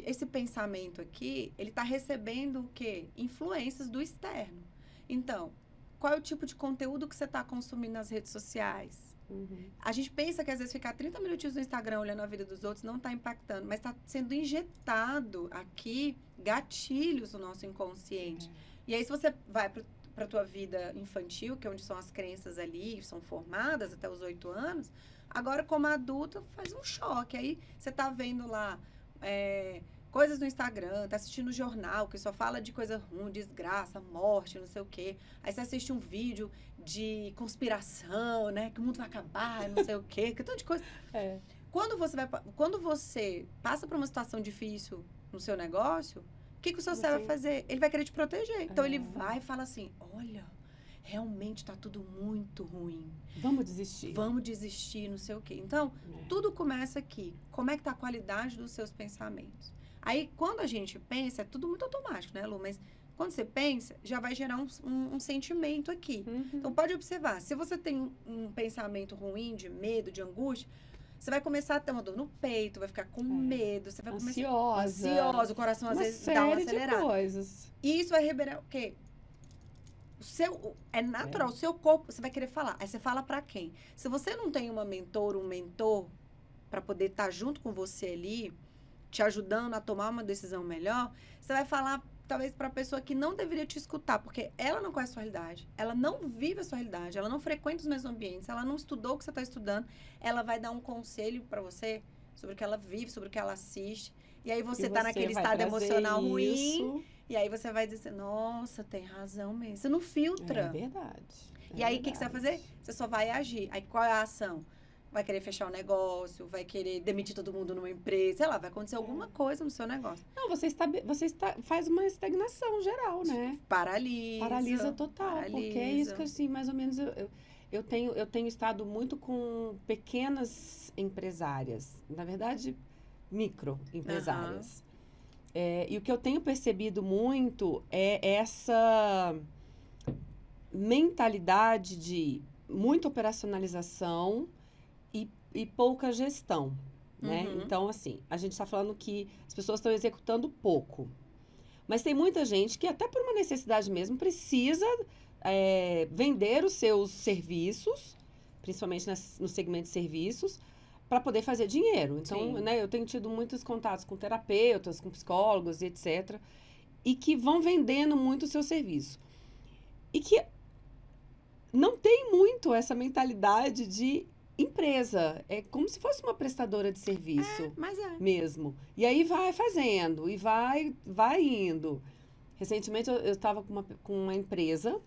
esse pensamento aqui, ele está recebendo o quê? Influências do externo. Então, qual é o tipo de conteúdo que você está consumindo nas redes sociais? A gente pensa que às vezes ficar 30 minutinhos no Instagram olhando a vida dos outros não está impactando, mas está sendo injetado aqui gatilhos no nosso inconsciente. E aí, se você vai para a tua vida infantil, que é onde são as crenças ali, são formadas até os 8 anos, agora como adulta faz um choque. Aí você tá vendo lá coisas no Instagram, tá assistindo jornal que só fala de coisa ruim, desgraça, morte, não sei o quê. Aí você assiste um vídeo de conspiração, né? Que o mundo vai acabar, não sei o quê, que tanto de coisa. Quando você passa por uma situação difícil no seu negócio, o que o seu cérebro vai fazer? Ele vai querer te proteger. Então, ele vai e fala assim, olha, realmente tá tudo muito ruim. Vamos desistir. Vamos desistir, não sei o quê. Então, tudo começa aqui. Como é que tá a qualidade dos seus pensamentos? Aí, quando a gente pensa, é tudo muito automático, né, Lu? Mas quando você pensa, já vai gerar um sentimento aqui. Então, pode observar. Se você tem um pensamento ruim, de medo, de angústia, você vai começar a ter uma dor no peito, vai ficar com medo, você vai começar ansiosa, o coração às vezes dá uma acelerada. De coisas. E isso vai reverberar o quê? É natural, o seu corpo, você vai querer falar. Aí você fala pra quem? Se você não tem uma mentora, um mentor, pra poder estar junto com você ali, te ajudando a tomar uma decisão melhor, você vai falar, talvez, pra pessoa que não deveria te escutar, porque ela não conhece a sua realidade, ela não vive a sua realidade, ela não frequenta os mesmos ambientes, ela não estudou o que você está estudando, ela vai dar um conselho pra você sobre o que ela vive, sobre o que ela assiste, e aí você tá naquele estado emocional ruim, e aí você vai dizer, nossa, tem razão mesmo. Você não filtra. É verdade. E aí, o que você vai fazer? Você só vai agir. Aí, qual é a ação? Vai querer fechar o negócio, vai querer demitir todo mundo numa empresa, sei lá, vai acontecer alguma coisa no seu negócio. Não, faz uma estagnação geral, né? Paralisa. Paralisa total. Porque é isso que, assim, mais ou menos, eu tenho estado muito com pequenas empresárias. Na verdade, microempresárias. E o que eu tenho percebido muito é essa mentalidade de muita operacionalização e pouca gestão, né? Então, assim, a gente está falando que as pessoas estão executando pouco. Mas tem muita gente que, até por uma necessidade mesmo, precisa vender os seus serviços, principalmente no segmento de serviços, para poder fazer dinheiro. Então, né, eu tenho tido muitos contatos com terapeutas, com psicólogos, etc. E que vão vendendo muito o seu serviço. E que não tem muito essa mentalidade de empresa. É como se fosse uma prestadora de serviço mesmo. E aí vai fazendo, e vai indo. Recentemente, eu estava com uma empresa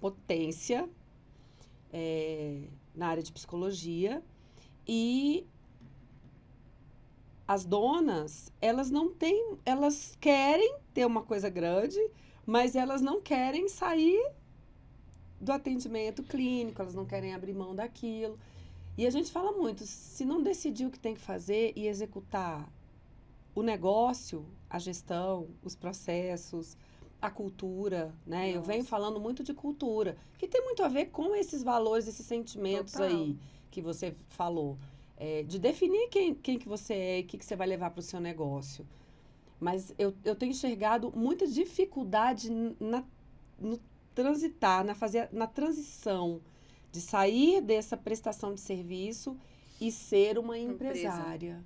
potência na área de psicologia. E as donas, elas querem ter uma coisa grande, mas elas não querem sair do atendimento clínico, elas não querem abrir mão daquilo. E a gente fala muito, se não decidir o que tem que fazer e executar o negócio, a gestão, os processos, a cultura, né? Nossa. Eu venho falando muito de cultura, que tem muito a ver com esses valores, esses sentimentos Total. aí que você falou. De definir quem que você é e o que você vai levar para o seu negócio. Mas eu tenho enxergado muita dificuldade no transitar, na transição de sair dessa prestação de serviço e ser uma empresária.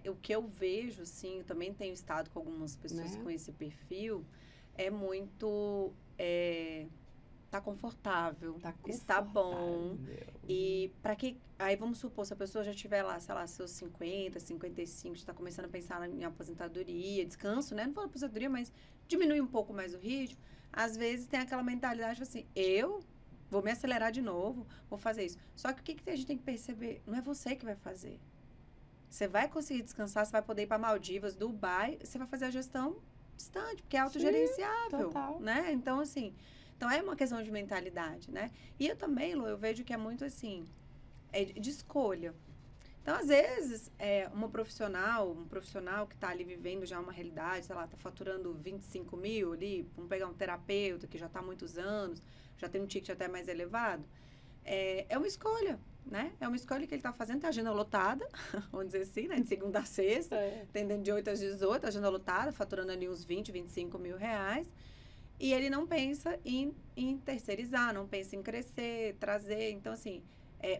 O que eu vejo, sim, eu também tenho estado com algumas pessoas, né, com esse perfil, é muito... tá confortável, está bom. E para que... Aí vamos supor, se a pessoa já tiver lá, sei lá, seus 50, 55, já está começando a pensar em aposentadoria, descanso, né? Não falo aposentadoria, mas diminuir um pouco mais o ritmo. Às vezes tem aquela mentalidade assim, eu vou me acelerar de novo, vou fazer isso. Só que o que a gente tem que perceber? Não é você que vai fazer. Você vai conseguir descansar, você vai poder ir para Maldivas, Dubai, você vai fazer a gestão distante, porque é autogerenciável, né? Então, assim, é uma questão de mentalidade, né? E eu também, Lu, eu vejo que é muito assim, de escolha. Então, às vezes, um profissional que está ali vivendo já uma realidade, sei lá, está faturando 25 mil ali, vamos pegar um terapeuta que já está há muitos anos, já tem um ticket até mais elevado, é uma escolha, né? É uma escolha que ele está fazendo, tem agenda lotada, vamos dizer assim, né? De segunda a sexta, atendendo de 8 às 18, agenda lotada, faturando ali uns 20, 25 mil reais. E ele não pensa em terceirizar, não pensa em crescer, trazer. Então, assim,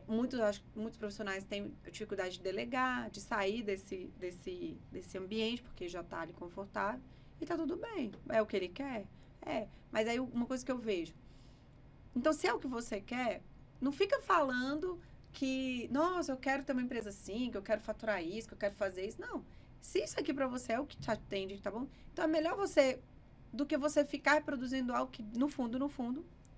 muitos profissionais têm dificuldade de delegar, de sair desse ambiente, porque já está ali confortável. E tá tudo bem. É o que ele quer? Mas aí, uma coisa que eu vejo. Então, se é o que você quer, não fica falando que, nossa, eu quero ter uma empresa assim, que eu quero faturar isso, que eu quero fazer isso. Não. Se isso aqui para você é o que te atende, tá bom? Então, é melhor do que você ficar reproduzindo algo que, no fundo,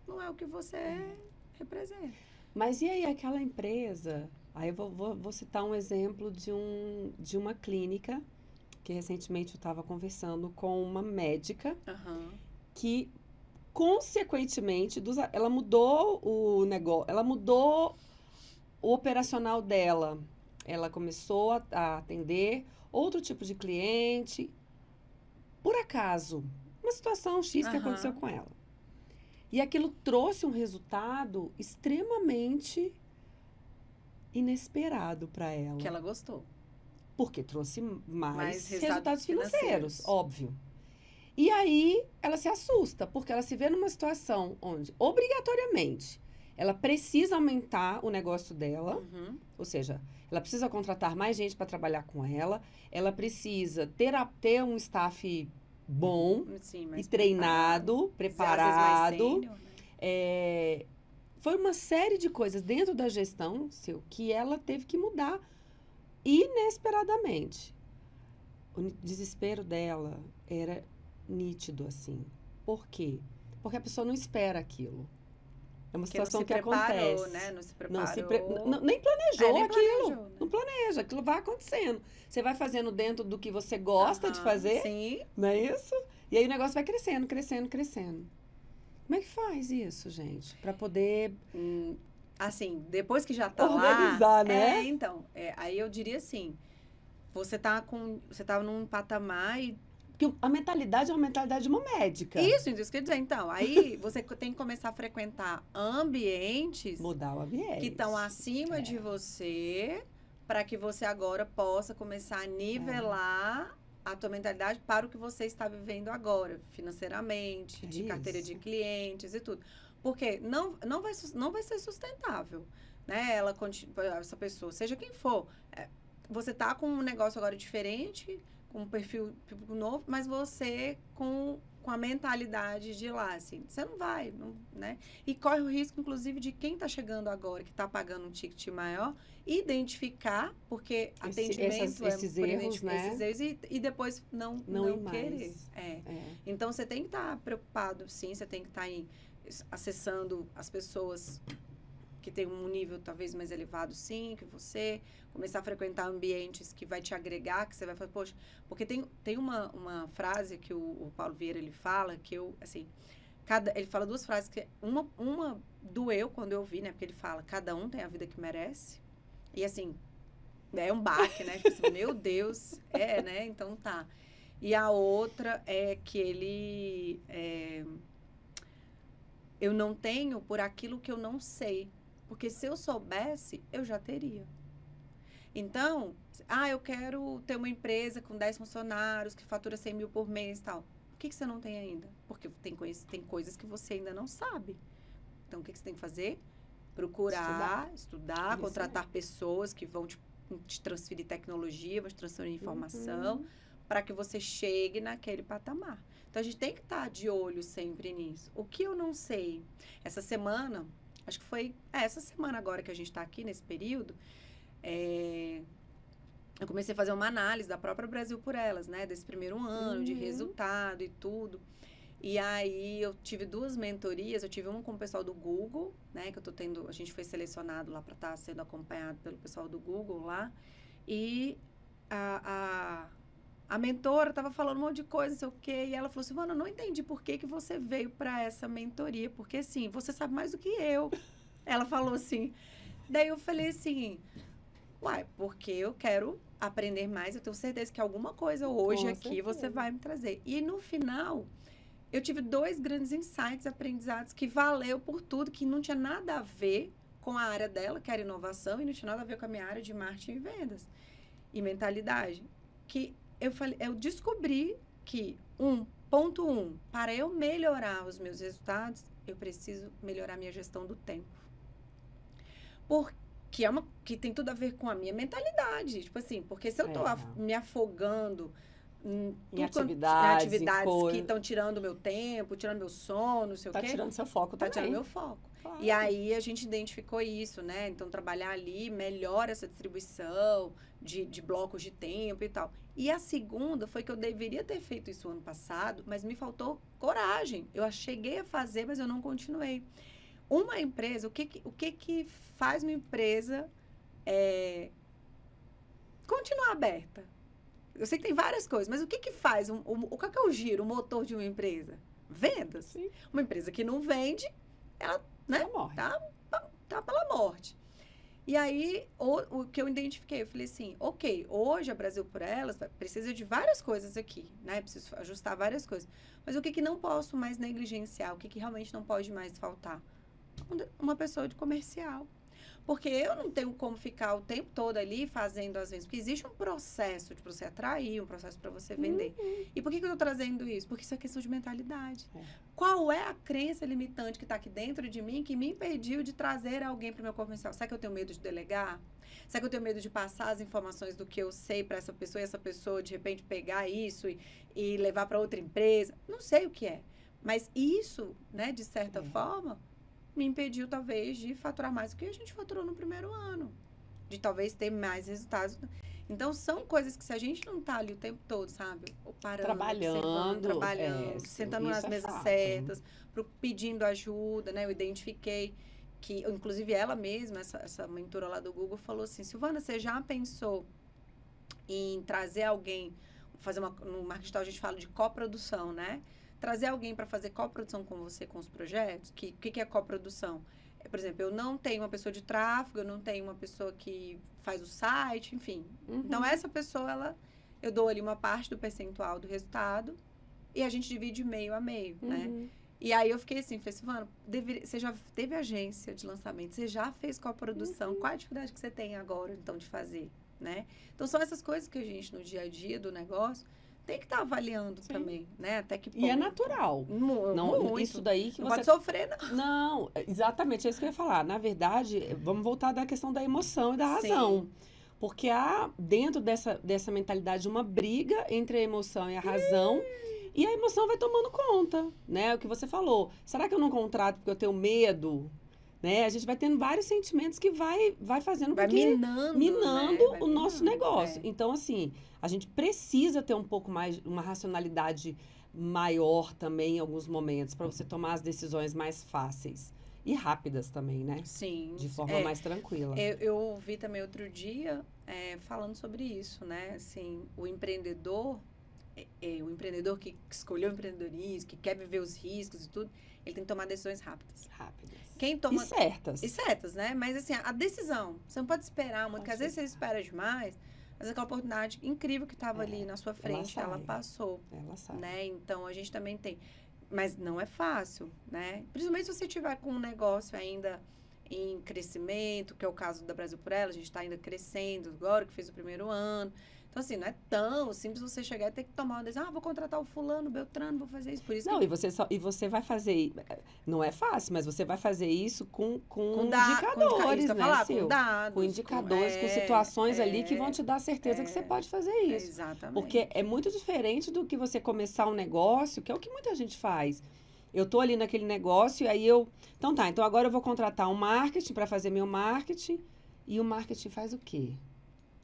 não é o que você representa. Mas e aí, aquela empresa? Aí eu vou citar um exemplo de uma clínica, que recentemente eu estava conversando com uma médica, que, consequentemente, ela mudou o negócio, ela mudou o operacional dela. Ela começou a atender outro tipo de cliente. Por acaso, uma situação X que aconteceu com ela. E aquilo trouxe um resultado extremamente inesperado para ela. Que ela gostou. Porque trouxe mais resultados financeiros, óbvio. E aí, ela se assusta, porque ela se vê numa situação onde, obrigatoriamente, ela precisa aumentar o negócio dela, ou seja, ela precisa contratar mais gente para trabalhar com ela precisa ter um staff bom, e treinado, preparado. Mais sênior, né? Foi uma série de coisas dentro da gestão que ela teve que mudar inesperadamente. O desespero dela era nítido, assim. Por quê? Porque a pessoa não espera aquilo. É uma situação que acontece. Né? Não se preparou. Nem planejou nem aquilo. Planejou, né? Não planeja, aquilo vai acontecendo. Você vai fazendo dentro do que você gosta de fazer. Sim. Não é isso? E aí o negócio vai crescendo, crescendo, crescendo. Como é que faz isso, gente? Para poder... Assim, depois que já tá organizar, né? Então, aí eu diria assim, você tá num patamar e... Porque a mentalidade é uma mentalidade de uma médica. Isso quer dizer. Então, aí você tem que começar a frequentar ambientes... Mudar o ambiente. Que estão acima de você, para que você agora possa começar a nivelar a tua mentalidade para o que você está vivendo agora, financeiramente, de carteira de clientes e tudo. Porque não vai ser sustentável, né? Essa pessoa, seja quem for, você tá com um negócio agora diferente, com um perfil novo, mas você com a mentalidade de lá, assim, você não vai, né? E corre o risco, inclusive, de quem está chegando agora, que está pagando um ticket maior, identificar, porque atendimento esses erros, né? Esses erros, e depois não querer. Então, você tem que estar preocupado, sim, você tem que estar acessando as pessoas que tem um nível talvez mais elevado, sim, que você começar a frequentar ambientes que vai te agregar, que você vai falar, poxa, porque tem uma frase que o Paulo Vieira, ele fala, que eu, assim, ele fala duas frases, que uma doeu quando eu ouvi, né, porque ele fala, cada um tem a vida que merece, e assim, é um baque, né, tipo assim, meu Deus, né, então tá. E a outra é que ele, eu não tenho por aquilo que eu não sei. Porque se eu soubesse, eu já teria. Então, eu quero ter uma empresa com 10 funcionários, que fatura 100 mil por mês e tal. Por que você não tem ainda? Porque tem coisas que você ainda não sabe. Então, o que você tem que fazer? Procurar, estudar, contratar pessoas que vão te transferir tecnologia, vão te transferir informação, para que você chegue naquele patamar. Então, a gente tem que estar de olho sempre nisso. O que eu não sei? Essa semana... Acho que foi essa semana agora que a gente está aqui, nesse período, eu comecei a fazer uma análise da própria Brasil por Elas, né? Desse primeiro ano, de resultado e tudo. E aí, eu tive 2 mentorias. Eu tive uma com o pessoal do Google, né? Que eu tô tendo... A gente foi selecionado lá para estar sendo acompanhado pelo pessoal do Google lá. E a mentora estava falando um monte de coisa, não sei o quê, e ela falou assim, Silvana, eu não entendi por que você veio para essa mentoria, porque assim, você sabe mais do que eu. Ela falou assim, daí eu falei assim, porque eu quero aprender mais, eu tenho certeza que alguma coisa hoje aqui você vai me trazer. E no final, eu tive 2 grandes insights, aprendizados, que valeu por tudo, que não tinha nada a ver com a área dela, que era inovação, e não tinha nada a ver com a minha área de marketing e vendas e mentalidade, que eu descobri que, ponto 1, para eu melhorar os meus resultados, eu preciso melhorar minha gestão do tempo. Que tem tudo a ver com a minha mentalidade. Tipo assim, porque se eu estou me afogando em atividades que estão tirando meu tempo, tirando meu sono, não sei o quê. Tá tirando seu foco também. Tá tirando meu foco. Claro. E aí, a gente identificou isso, né? Então, trabalhar ali melhora essa distribuição de blocos de tempo e tal. E a segunda foi que eu deveria ter feito isso ano passado, mas me faltou coragem. Eu cheguei a fazer, mas eu não continuei. Uma empresa, o que faz uma empresa continuar aberta? Eu sei que tem várias coisas, mas o que faz? Qual que é o giro, o motor de uma empresa? Vendas. Sim. Uma empresa que não vende, ela, né, tá pela morte. E aí, o que eu identifiquei, eu falei assim, ok, hoje a Brasil por Elas precisa de várias coisas aqui, né? Preciso ajustar várias coisas. Mas o que não posso mais negligenciar? O que realmente não pode mais faltar? Uma pessoa de comercial. Porque eu não tenho como ficar o tempo todo ali fazendo as vendas. Porque existe um processo de você atrair, um processo para você vender. E por que eu estou trazendo isso? Porque isso é questão de mentalidade. Qual é a crença limitante que está aqui dentro de mim que me impediu de trazer alguém para o meu comercial? Será que eu tenho medo de delegar? Será que eu tenho medo de passar as informações do que eu sei para essa pessoa e essa pessoa, de repente, pegar isso e levar para outra empresa? Não sei o que é. Mas isso, né, de certa forma, me impediu, talvez, de faturar mais do que a gente faturou no primeiro ano. De talvez ter mais resultados. Então, são coisas que se a gente não tá ali o tempo todo, sabe? Ou parando, trabalhando, sentando nas mesas certas, pedindo ajuda, né? Eu identifiquei que, inclusive, ela mesma, essa mentora lá do Google, falou assim, Silvana, você já pensou em trazer alguém, no marketing digital a gente fala de coprodução, né? Trazer alguém para fazer coprodução com você com os projetos. O que é coprodução? Por exemplo, eu não tenho uma pessoa de tráfego, eu não tenho uma pessoa que faz o site, enfim. Então, essa pessoa, eu dou ali uma parte do percentual do resultado e a gente divide meio a meio, né? E aí, eu fiquei assim, falei, Silvana, você já teve agência de lançamento, você já fez coprodução, qual a dificuldade que você tem agora, então, de fazer, né? Então, são essas coisas que a gente, no dia a dia do negócio, tem que estar avaliando também, né? Até que ponto. E é natural. Muito. Isso daí que não você... pode sofrer, não. Não, exatamente, é isso que eu ia falar. Na verdade, vamos voltar da questão da emoção e da razão. Porque há, dentro dessa mentalidade, uma briga entre a emoção e a razão. E a emoção vai tomando conta, né? O que você falou. Será que eu não contrato porque eu tenho medo? Né? A gente vai tendo vários sentimentos que vai fazendo minando né? nosso negócio. Então, assim, a gente precisa ter um pouco mais, uma racionalidade maior também em alguns momentos, para você tomar as decisões mais fáceis. E rápidas também, né? Sim. De forma mais tranquila. Eu ouvi também outro dia falando sobre isso, né? Assim, o empreendedor que escolheu o empreendedorismo, que quer viver os riscos e tudo, ele tem que tomar decisões rápidas. Quem toma... E certas. E certas, né? Mas, assim, a decisão, você não pode esperar muito, porque às vezes você espera demais, mas aquela oportunidade incrível que estava ali na sua frente, ela passou. Ela sai. Né? Então, a gente também tem... Mas não é fácil, né? Principalmente se você tiver com um negócio ainda em crescimento, que é o caso da Brasil por Ela, a gente está ainda crescendo agora, que fez o primeiro ano. Então, assim, não é tão simples você chegar e ter que tomar uma decisão. Vou contratar o fulano, o Beltrano, vou fazer isso. Por isso não, e você vai fazer... Não é fácil, mas você vai fazer isso com indicadores, né, com dados. Com indicadores, com situações ali que vão te dar certeza que você pode fazer isso. Exatamente. Porque é muito diferente do que você começar um negócio, que é o que muita gente faz. Eu tô ali naquele negócio e aí então agora eu vou contratar um marketing para fazer meu marketing. E o marketing faz o quê?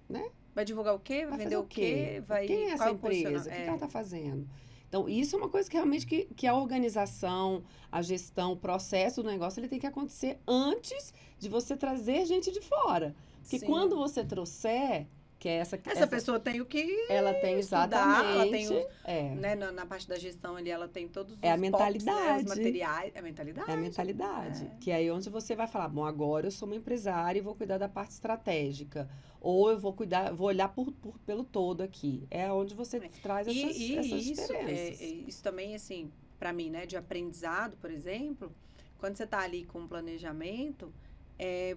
Né? Vai divulgar o quê? Vai vender o quê? Quem é essa empresa? O que ela está fazendo? Então, isso é uma coisa que realmente que a organização, a gestão, o processo do negócio, ele tem que acontecer antes de você trazer gente de fora. Porque quando você trouxer, que é essa pessoa tem o que ela tem estudar, exatamente, ela tem né, na parte da gestão ali, ela tem todos os a mentalidade, né, os materiais, é a mentalidade. É a mentalidade, que é aí onde você vai falar, bom, agora eu sou uma empresária e vou cuidar da parte estratégica, ou eu vou olhar pelo todo aqui. É onde você traz essas diferenças. Isso também, assim, para mim, né, de aprendizado, por exemplo, quando você está ali com um planejamento,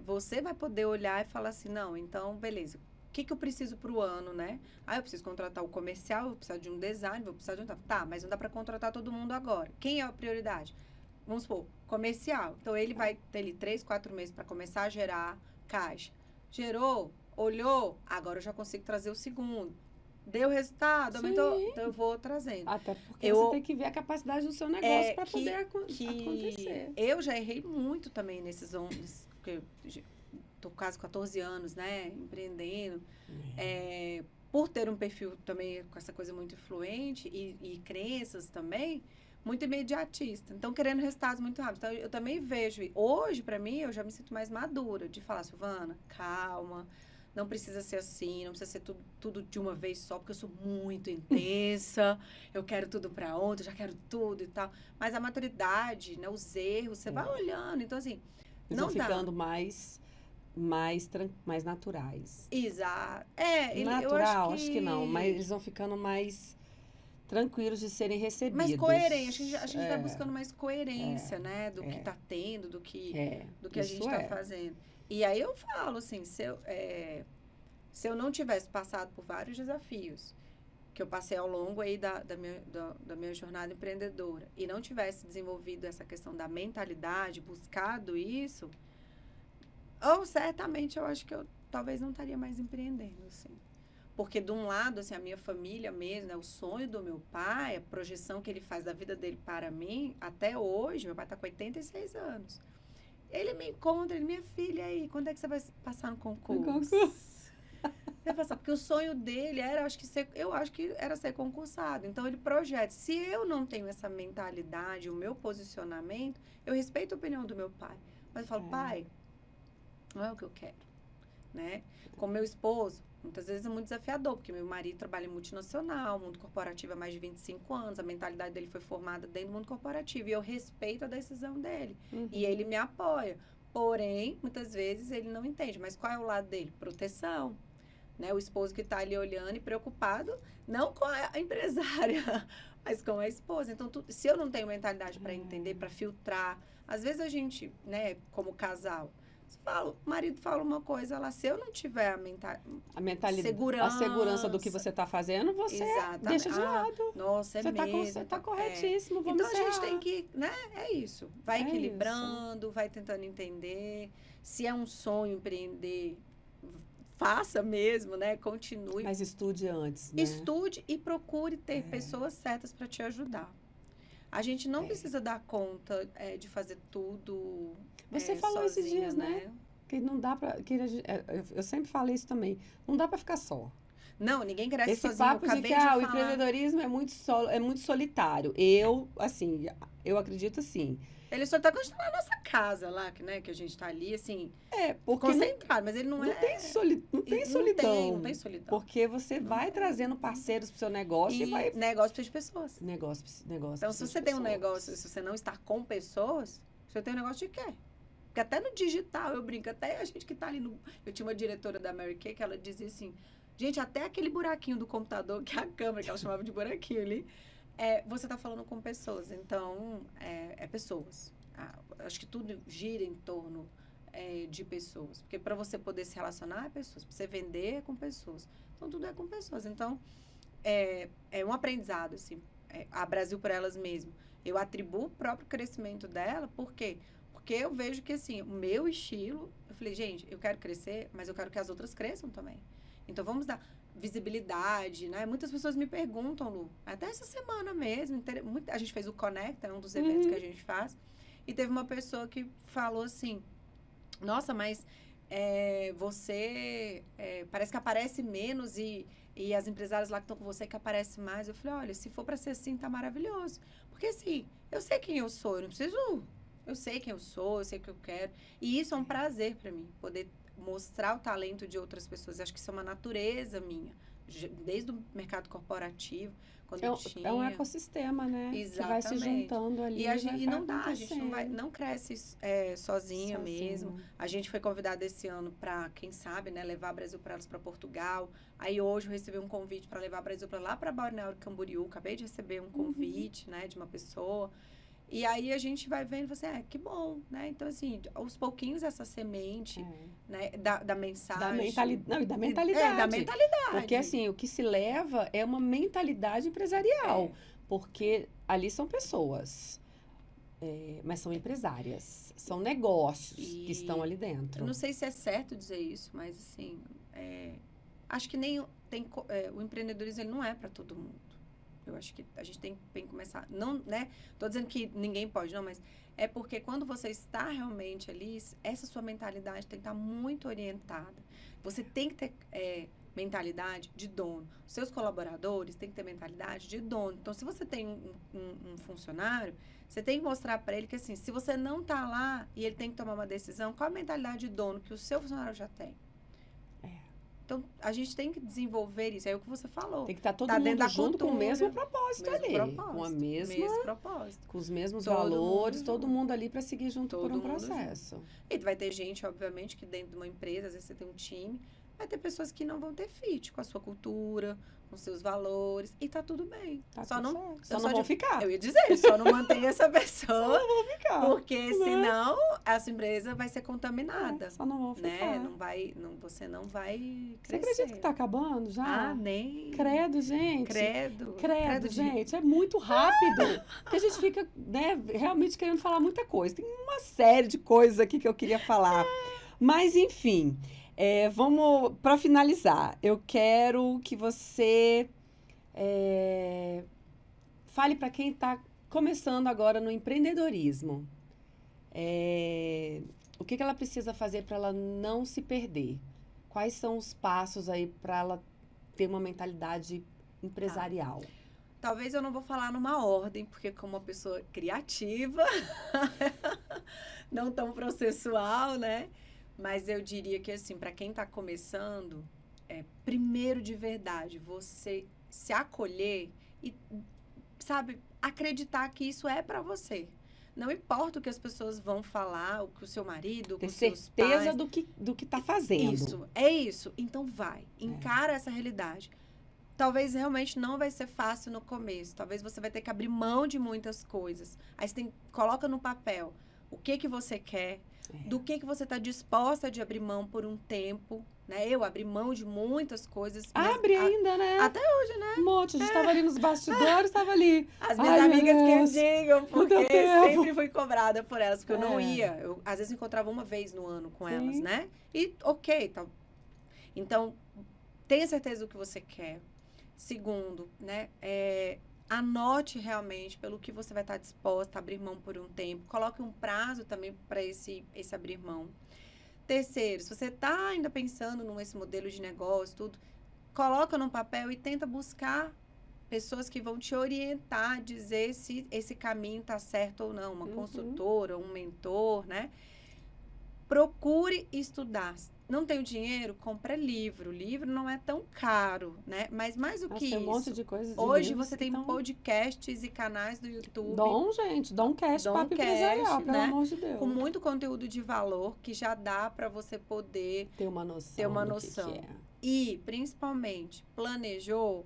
você vai poder olhar e falar assim, não, então, beleza, o que eu preciso para o ano, né? Eu preciso contratar o comercial, vou precisar de um design, vou precisar de um... Tá, mas não dá para contratar todo mundo agora. Quem é a prioridade? Vamos supor, comercial. Então, ele vai ter ali 3, 4 meses para começar a gerar caixa. Gerou, olhou, agora eu já consigo trazer o segundo. Deu resultado, aumentou, então eu vou trazendo. Até porque você tem que ver a capacidade do seu negócio para poder acontecer. Eu já errei muito também nesses anos, porque tô quase 14 anos, né, empreendendo, por ter um perfil também com essa coisa muito influente e crenças também, muito imediatista. Então, querendo resultados muito rápidos. Então, eu também vejo, hoje, para mim, eu já me sinto mais madura de falar, Silvana, calma, não precisa ser assim, não precisa ser tudo de uma vez só, porque eu sou muito intensa, eu quero tudo para ontem, eu já quero tudo e tal. Mas a maturidade, né, os erros, você vai olhando. Então, assim, eles vão ficando mais naturais. Exato. Natural, acho que não, mas eles vão ficando mais tranquilos de serem recebidos. Mais coerente. A gente vai buscando mais coerência, né? Do que tá tendo, do que a gente tá fazendo. E aí eu falo, assim, se eu não tivesse passado por vários desafios que eu passei ao longo aí da minha jornada empreendedora e não tivesse desenvolvido essa questão da mentalidade, buscado isso, certamente eu acho que eu talvez não estaria mais empreendendo, assim. Porque, de um lado, assim, a minha família mesmo, né, o sonho do meu pai, a projeção que ele faz da vida dele para mim, até hoje, meu pai está com 86 anos. Ele me encontra, minha filha, aí, quando é que você vai passar no concurso? Vai passar, porque o sonho dele era, eu acho que era ser concursado. Então, ele projeta. Se eu não tenho essa mentalidade, o meu posicionamento, eu respeito a opinião do meu pai. Mas eu falo, pai, não é o que eu quero, né? Com meu esposo, muitas vezes é muito desafiador, porque meu marido trabalha em multinacional, mundo corporativo há mais de 25 anos, a mentalidade dele foi formada dentro do mundo corporativo, e eu respeito a decisão dele, e ele me apoia. Porém, muitas vezes ele não entende, mas qual é o lado dele? Proteção, né? O esposo que está ali olhando e preocupado, não com a empresária, mas com a esposa. Então, se eu não tenho mentalidade para entender, para filtrar, às vezes a gente, né, como casal, o marido fala uma coisa lá, se eu não tiver a mentalidade, a segurança do que você está fazendo, você deixa de lado. Nossa, você está corretíssimo, vamos Então, a gente tem que, né, isso. Vai equilibrando, vai tentando entender. Se é um sonho empreender, faça mesmo, né, continue. Mas estude antes, né? Estude e procure ter pessoas certas para te ajudar. A gente não precisa dar conta de fazer tudo Você falou sozinha, esses dias, né? que não dá para... Eu sempre falei isso também. Não dá para ficar só. Não, ninguém cresce Esse sozinho. papo de que o empreendedorismo é muito solitário. Eu acredito assim. Ele só tá construindo a nossa casa lá, né? Que a gente tá ali, assim, porque concentrado, mas ele não tem solidão. Não tem solidão. Porque você vai trazendo parceiros pro seu negócio e vai... Negócio precisa de pessoas. Negócio então, se você tem um negócio, se você não está com pessoas, você tem um negócio de quê? Porque até no digital, eu brinco, até a gente que tá ali no... Eu tinha uma diretora da Mary Kay que ela dizia assim, gente, até aquele buraquinho do computador, que é a câmera, que ela chamava de buraquinho ali, você tá falando com pessoas. Então, pessoas. Acho que tudo gira em torno de pessoas. Porque para você poder se relacionar, é pessoas. Para você vender, é com pessoas. Então, tudo é com pessoas. Então, é um aprendizado, assim. A Brasil por Elas mesmo. Eu atribuo o próprio crescimento dela, por quê? Porque eu vejo que, assim, o meu estilo... Eu falei, gente, eu quero crescer, mas eu quero que as outras cresçam também. Então, vamos dar visibilidade, né? Muitas pessoas me perguntam, Lu, até essa semana mesmo, a gente fez o Conecta, um dos eventos que a gente faz, e teve uma pessoa que falou assim, nossa, mas você parece que aparece menos e as empresárias lá que estão com você que aparecem mais. Eu falei, olha, se for para ser assim, tá maravilhoso. Porque assim, eu sei quem eu sou, eu não preciso... Eu sei quem eu sou, eu sei o que eu quero. E isso é um prazer para mim, poder mostrar o talento de outras pessoas. Eu acho que isso é uma natureza minha. Desde o mercado corporativo, quando eu tinha... É um ecossistema, né? Exatamente. Que vai se juntando ali. E não dá, a gente não cresce sozinha mesmo. A gente foi convidada esse ano para, quem sabe, né, levar Brasil para Elas para Portugal. Aí hoje eu recebi um convite para levar Brasil para lá para Balneário Camboriú. Acabei de receber um convite, né, de uma pessoa. E aí a gente vai vendo e fala assim, que bom, né? Então, assim, aos pouquinhos essa semente, né, da mensagem. Da mentalidade. Da mentalidade. Porque, assim, o que se leva é uma mentalidade empresarial. Porque ali são pessoas, mas são empresárias. São negócios que estão ali dentro. Eu não sei se é certo dizer isso, mas, assim, acho que nem o empreendedorismo ele não é para todo mundo. Eu acho que a gente tem que começar, não, né? Tô dizendo que ninguém pode, não, mas é porque quando você está realmente ali, essa sua mentalidade tem que estar muito orientada. Você tem que ter mentalidade de dono. Os seus colaboradores têm que ter mentalidade de dono. Então, se você tem um funcionário, você tem que mostrar para ele que, assim, se você não está lá e ele tem que tomar uma decisão, qual a mentalidade de dono que o seu funcionário já tem? Então, a gente tem que desenvolver isso. É o que você falou. Tem que estar todo mundo junto com o mesmo propósito ali. Com a mesma... Mesmo propósito. Com os mesmos valores, todo mundo ali para seguir junto por um processo. E vai ter gente, obviamente, que dentro de uma empresa, às vezes você tem um time, vai ter pessoas que não vão ter fit com a sua cultura, com seus valores, e tá tudo bem. Só não vão ficar. Eu ia dizer, só não mantenha essa pessoa. Não vão ficar. Porque senão essa empresa vai ser contaminada. Só não vão ficar. Né? Você não vai crescer. Você acredita que tá acabando já? Nem. Credo, gente. Credo, gente. É muito rápido. Porque a gente fica, né, realmente querendo falar muita coisa. Tem uma série de coisas aqui que eu queria falar. Mas, enfim... vamos, para finalizar, eu quero que você fale para quem está começando agora no empreendedorismo. O que ela precisa fazer para ela não se perder? Quais são os passos aí para ela ter uma mentalidade empresarial? Talvez eu não vou falar numa ordem, porque como uma pessoa criativa, não tão processual, né? Mas eu diria que, assim, para quem está começando, primeiro de verdade, você se acolher e, sabe, acreditar que isso é para você. Não importa o que as pessoas vão falar, o que o seu marido, ter os seus certeza pais... do que está fazendo. Isso, é isso. Então vai, encara essa realidade. Talvez realmente não vai ser fácil no começo. Talvez você vai ter que abrir mão de muitas coisas. Aí você coloca no papel o que você quer, do que você está disposta de abrir mão por um tempo, né? Eu abri mão de muitas coisas. Abre ainda, né? Até hoje, né? Um monte. A gente estava ali nos bastidores, estava ali. As minhas amigas que eu digam, porque sempre fui cobrada por elas, porque eu não ia. Eu, às vezes, encontrava uma vez no ano com elas, né? E, ok, tá. Então, tenha certeza do que você quer. Segundo, né? Anote realmente pelo que você vai estar disposta a abrir mão por um tempo. Coloque um prazo também para esse abrir mão. Terceiro, se você está ainda pensando nesse modelo de negócio, tudo, coloca no papel e tenta buscar pessoas que vão te orientar, dizer se esse caminho está certo ou não. Uma consultora, um mentor, né? Procure estudar. Não tem o dinheiro? Compra livro. Livro não é tão caro, né? Mas mais do que tem isso. Um monte de coisa de hoje você tem podcasts e canais do YouTube. Domcast, Papo Empresarial, né? pelo amor de Deus. Com muito conteúdo de valor que já dá para você poder ter uma noção. Que é. E, principalmente, planejou,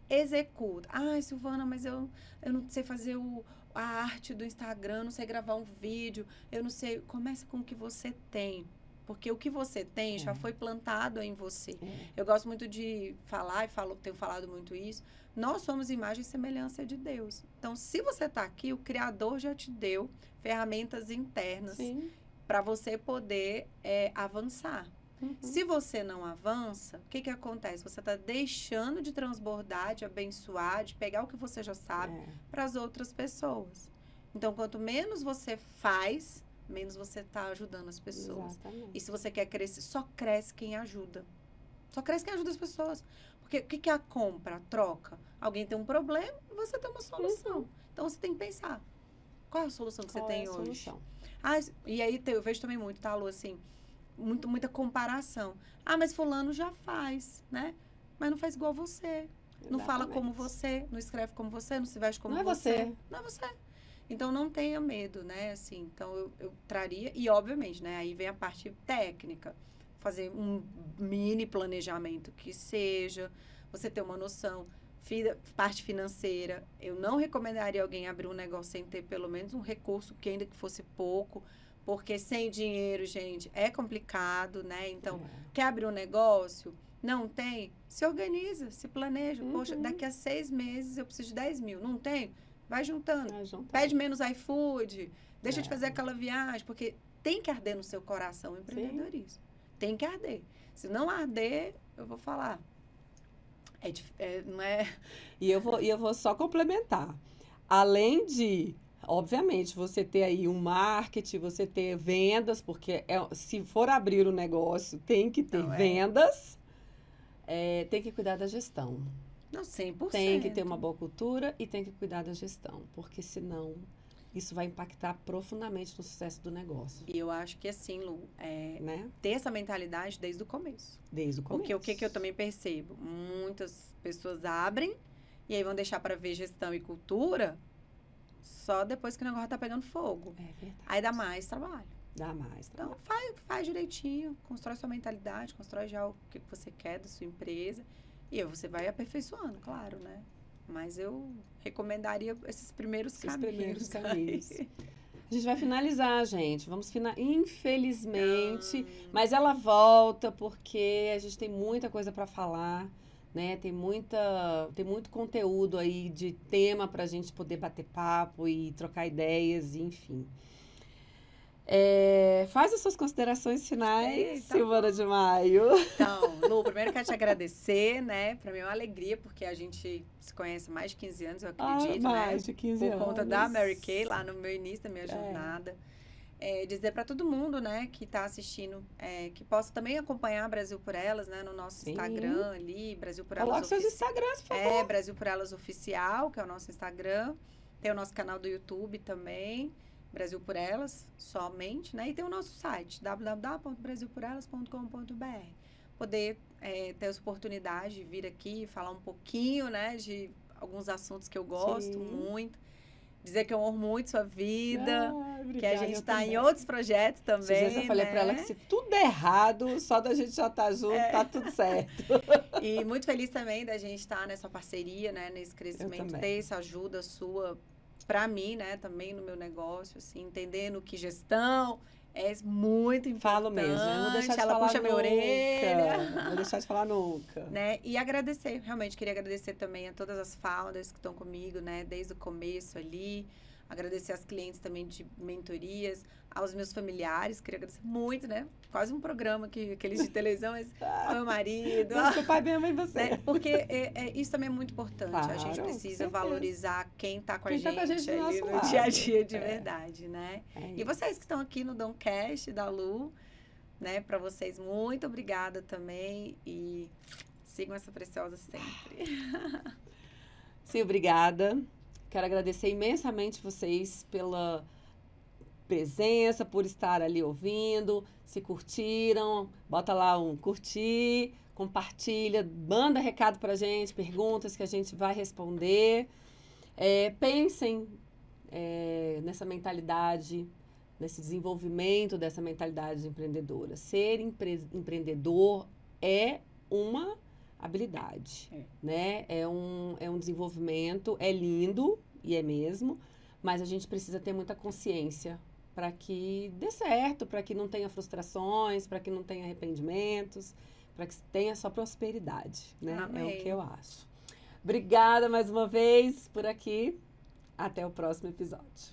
executa. Ai, Silvana, mas eu não sei fazer a arte do Instagram, não sei gravar um vídeo, eu não sei. Começa com o que você tem. Porque o que você tem já foi plantado em você. Eu gosto muito de falar, tenho falado muito isso. Nós somos imagem e semelhança de Deus. Então, se você está aqui, o Criador já te deu ferramentas internas para você poder avançar. Se você não avança, o que acontece? Você está deixando de transbordar, de abençoar, de pegar o que você já sabe para as outras pessoas. Então, quanto menos você faz, menos você está ajudando as pessoas. Exatamente. E se você quer crescer, só cresce quem ajuda. Só cresce quem ajuda as pessoas. Porque o que é a compra, a troca? Alguém tem um problema e você tem uma solução. Então, você tem que pensar. Qual é a solução que você tem hoje? E aí eu vejo também muito, tá, Lu, assim, muita comparação. Mas fulano já faz, né? Mas não faz igual você. Exatamente. Não fala como você, não escreve como você, não se veste como você. Não é você. Então, não tenha medo, né? Assim, então, eu traria... E, obviamente, né? Aí vem a parte técnica. Fazer um mini planejamento que seja. Você ter uma noção. Parte financeira. Eu não recomendaria alguém abrir um negócio sem ter pelo menos um recurso, que ainda que fosse pouco. Porque sem dinheiro, gente, é complicado, né? Então, quer abrir um negócio? Não tem? Se organiza, se planeja. Poxa, daqui a 6 meses eu preciso de 10 mil. Não tem? Vai juntando. Pede menos iFood. Deixa de fazer aquela viagem. Porque tem que arder no seu coração o empreendedorismo. Tem que arder. Se não arder, eu vou falar. Não é... E eu vou só complementar. Além de, obviamente, você ter aí um marketing, você ter vendas, porque se for abrir um negócio, tem que ter vendas. Tem que cuidar da gestão. Não, 100%. Tem que ter uma boa cultura e tem que cuidar da gestão, porque senão isso vai impactar profundamente no sucesso do negócio. E eu acho que assim, Lu, ter essa mentalidade desde o começo. Desde o começo. Porque o que eu também percebo? Muitas pessoas abrem e aí vão deixar para ver gestão e cultura só depois que o negócio tá pegando fogo. É verdade. Aí dá mais trabalho. Então, faz direitinho, constrói sua mentalidade, constrói já o que você quer da sua empresa. E aí você vai aperfeiçoando, claro, né? Mas eu recomendaria esses primeiros caminhos. A gente vai finalizar, gente. Vamos finalizar. Infelizmente. Mas ela volta porque a gente tem muita coisa para falar, né? Tem muito conteúdo aí de tema para a gente poder bater papo e trocar ideias, enfim. Faz as suas considerações finais, Silvana de Maio. Então, Lu, primeiro quero te agradecer, né? Para mim é uma alegria, porque a gente se conhece há mais de 15 anos, eu acredito, mais de 15 anos. Por conta da Mary Kay, lá no meu início da minha jornada. Dizer para todo mundo, né, que está assistindo, que possa também acompanhar Brasil por Elas, né, no nosso Instagram ali, Brasil por Elas. Coloque seus Instagrams, por favor. Brasil por Elas Oficial, que é o nosso Instagram. Tem o nosso canal do YouTube também. Brasil por Elas, somente, né? E tem o nosso site, www.brasilporelas.com.br. Poder ter essa oportunidade de vir aqui falar um pouquinho, né? De alguns assuntos que eu gosto muito. Dizer que eu honro muito sua vida. Obrigada, que a gente está em outros projetos também. Eu falei para ela que se tudo der errado, só da gente já estar junto, tá tudo certo. E muito feliz também da gente estar nessa parceria, né? Nesse crescimento, ter essa ajuda sua para mim, né, também no meu negócio, assim, entendendo que gestão é muito importante. Falo mesmo, eu não vou deixar de falar puxa minha orelha. Não vou deixar de falar nunca. Né? E agradecer, realmente, queria agradecer também a todas as founders que estão comigo, né, desde o começo ali. Agradecer às clientes também de mentorias, aos meus familiares, queria agradecer muito, né? Quase um programa aqueles de televisão, mas ao meu marido. Seu pai, minha mãe, você. Né? Porque isso também é muito importante. Claro, a gente precisa valorizar quem está com a gente ali no dia a dia de verdade, né? E vocês que estão aqui no Domcast, da Lu, né? Para vocês, muito obrigada também e sigam essa Preciosa sempre. Sim, obrigada. Quero agradecer imensamente vocês pela presença, por estar ali ouvindo. Se curtiram, bota lá um curtir, compartilha, manda recado pra gente, perguntas que a gente vai responder. Pensem nessa mentalidade, nesse desenvolvimento dessa mentalidade empreendedora. Ser empreendedor é uma habilidade, né? É um desenvolvimento, é lindo, e é mesmo, mas a gente precisa ter muita consciência para que dê certo, para que não tenha frustrações, para que não tenha arrependimentos, para que tenha só prosperidade, né? Amém. É o que eu acho. Obrigada mais uma vez por aqui. Até o próximo episódio.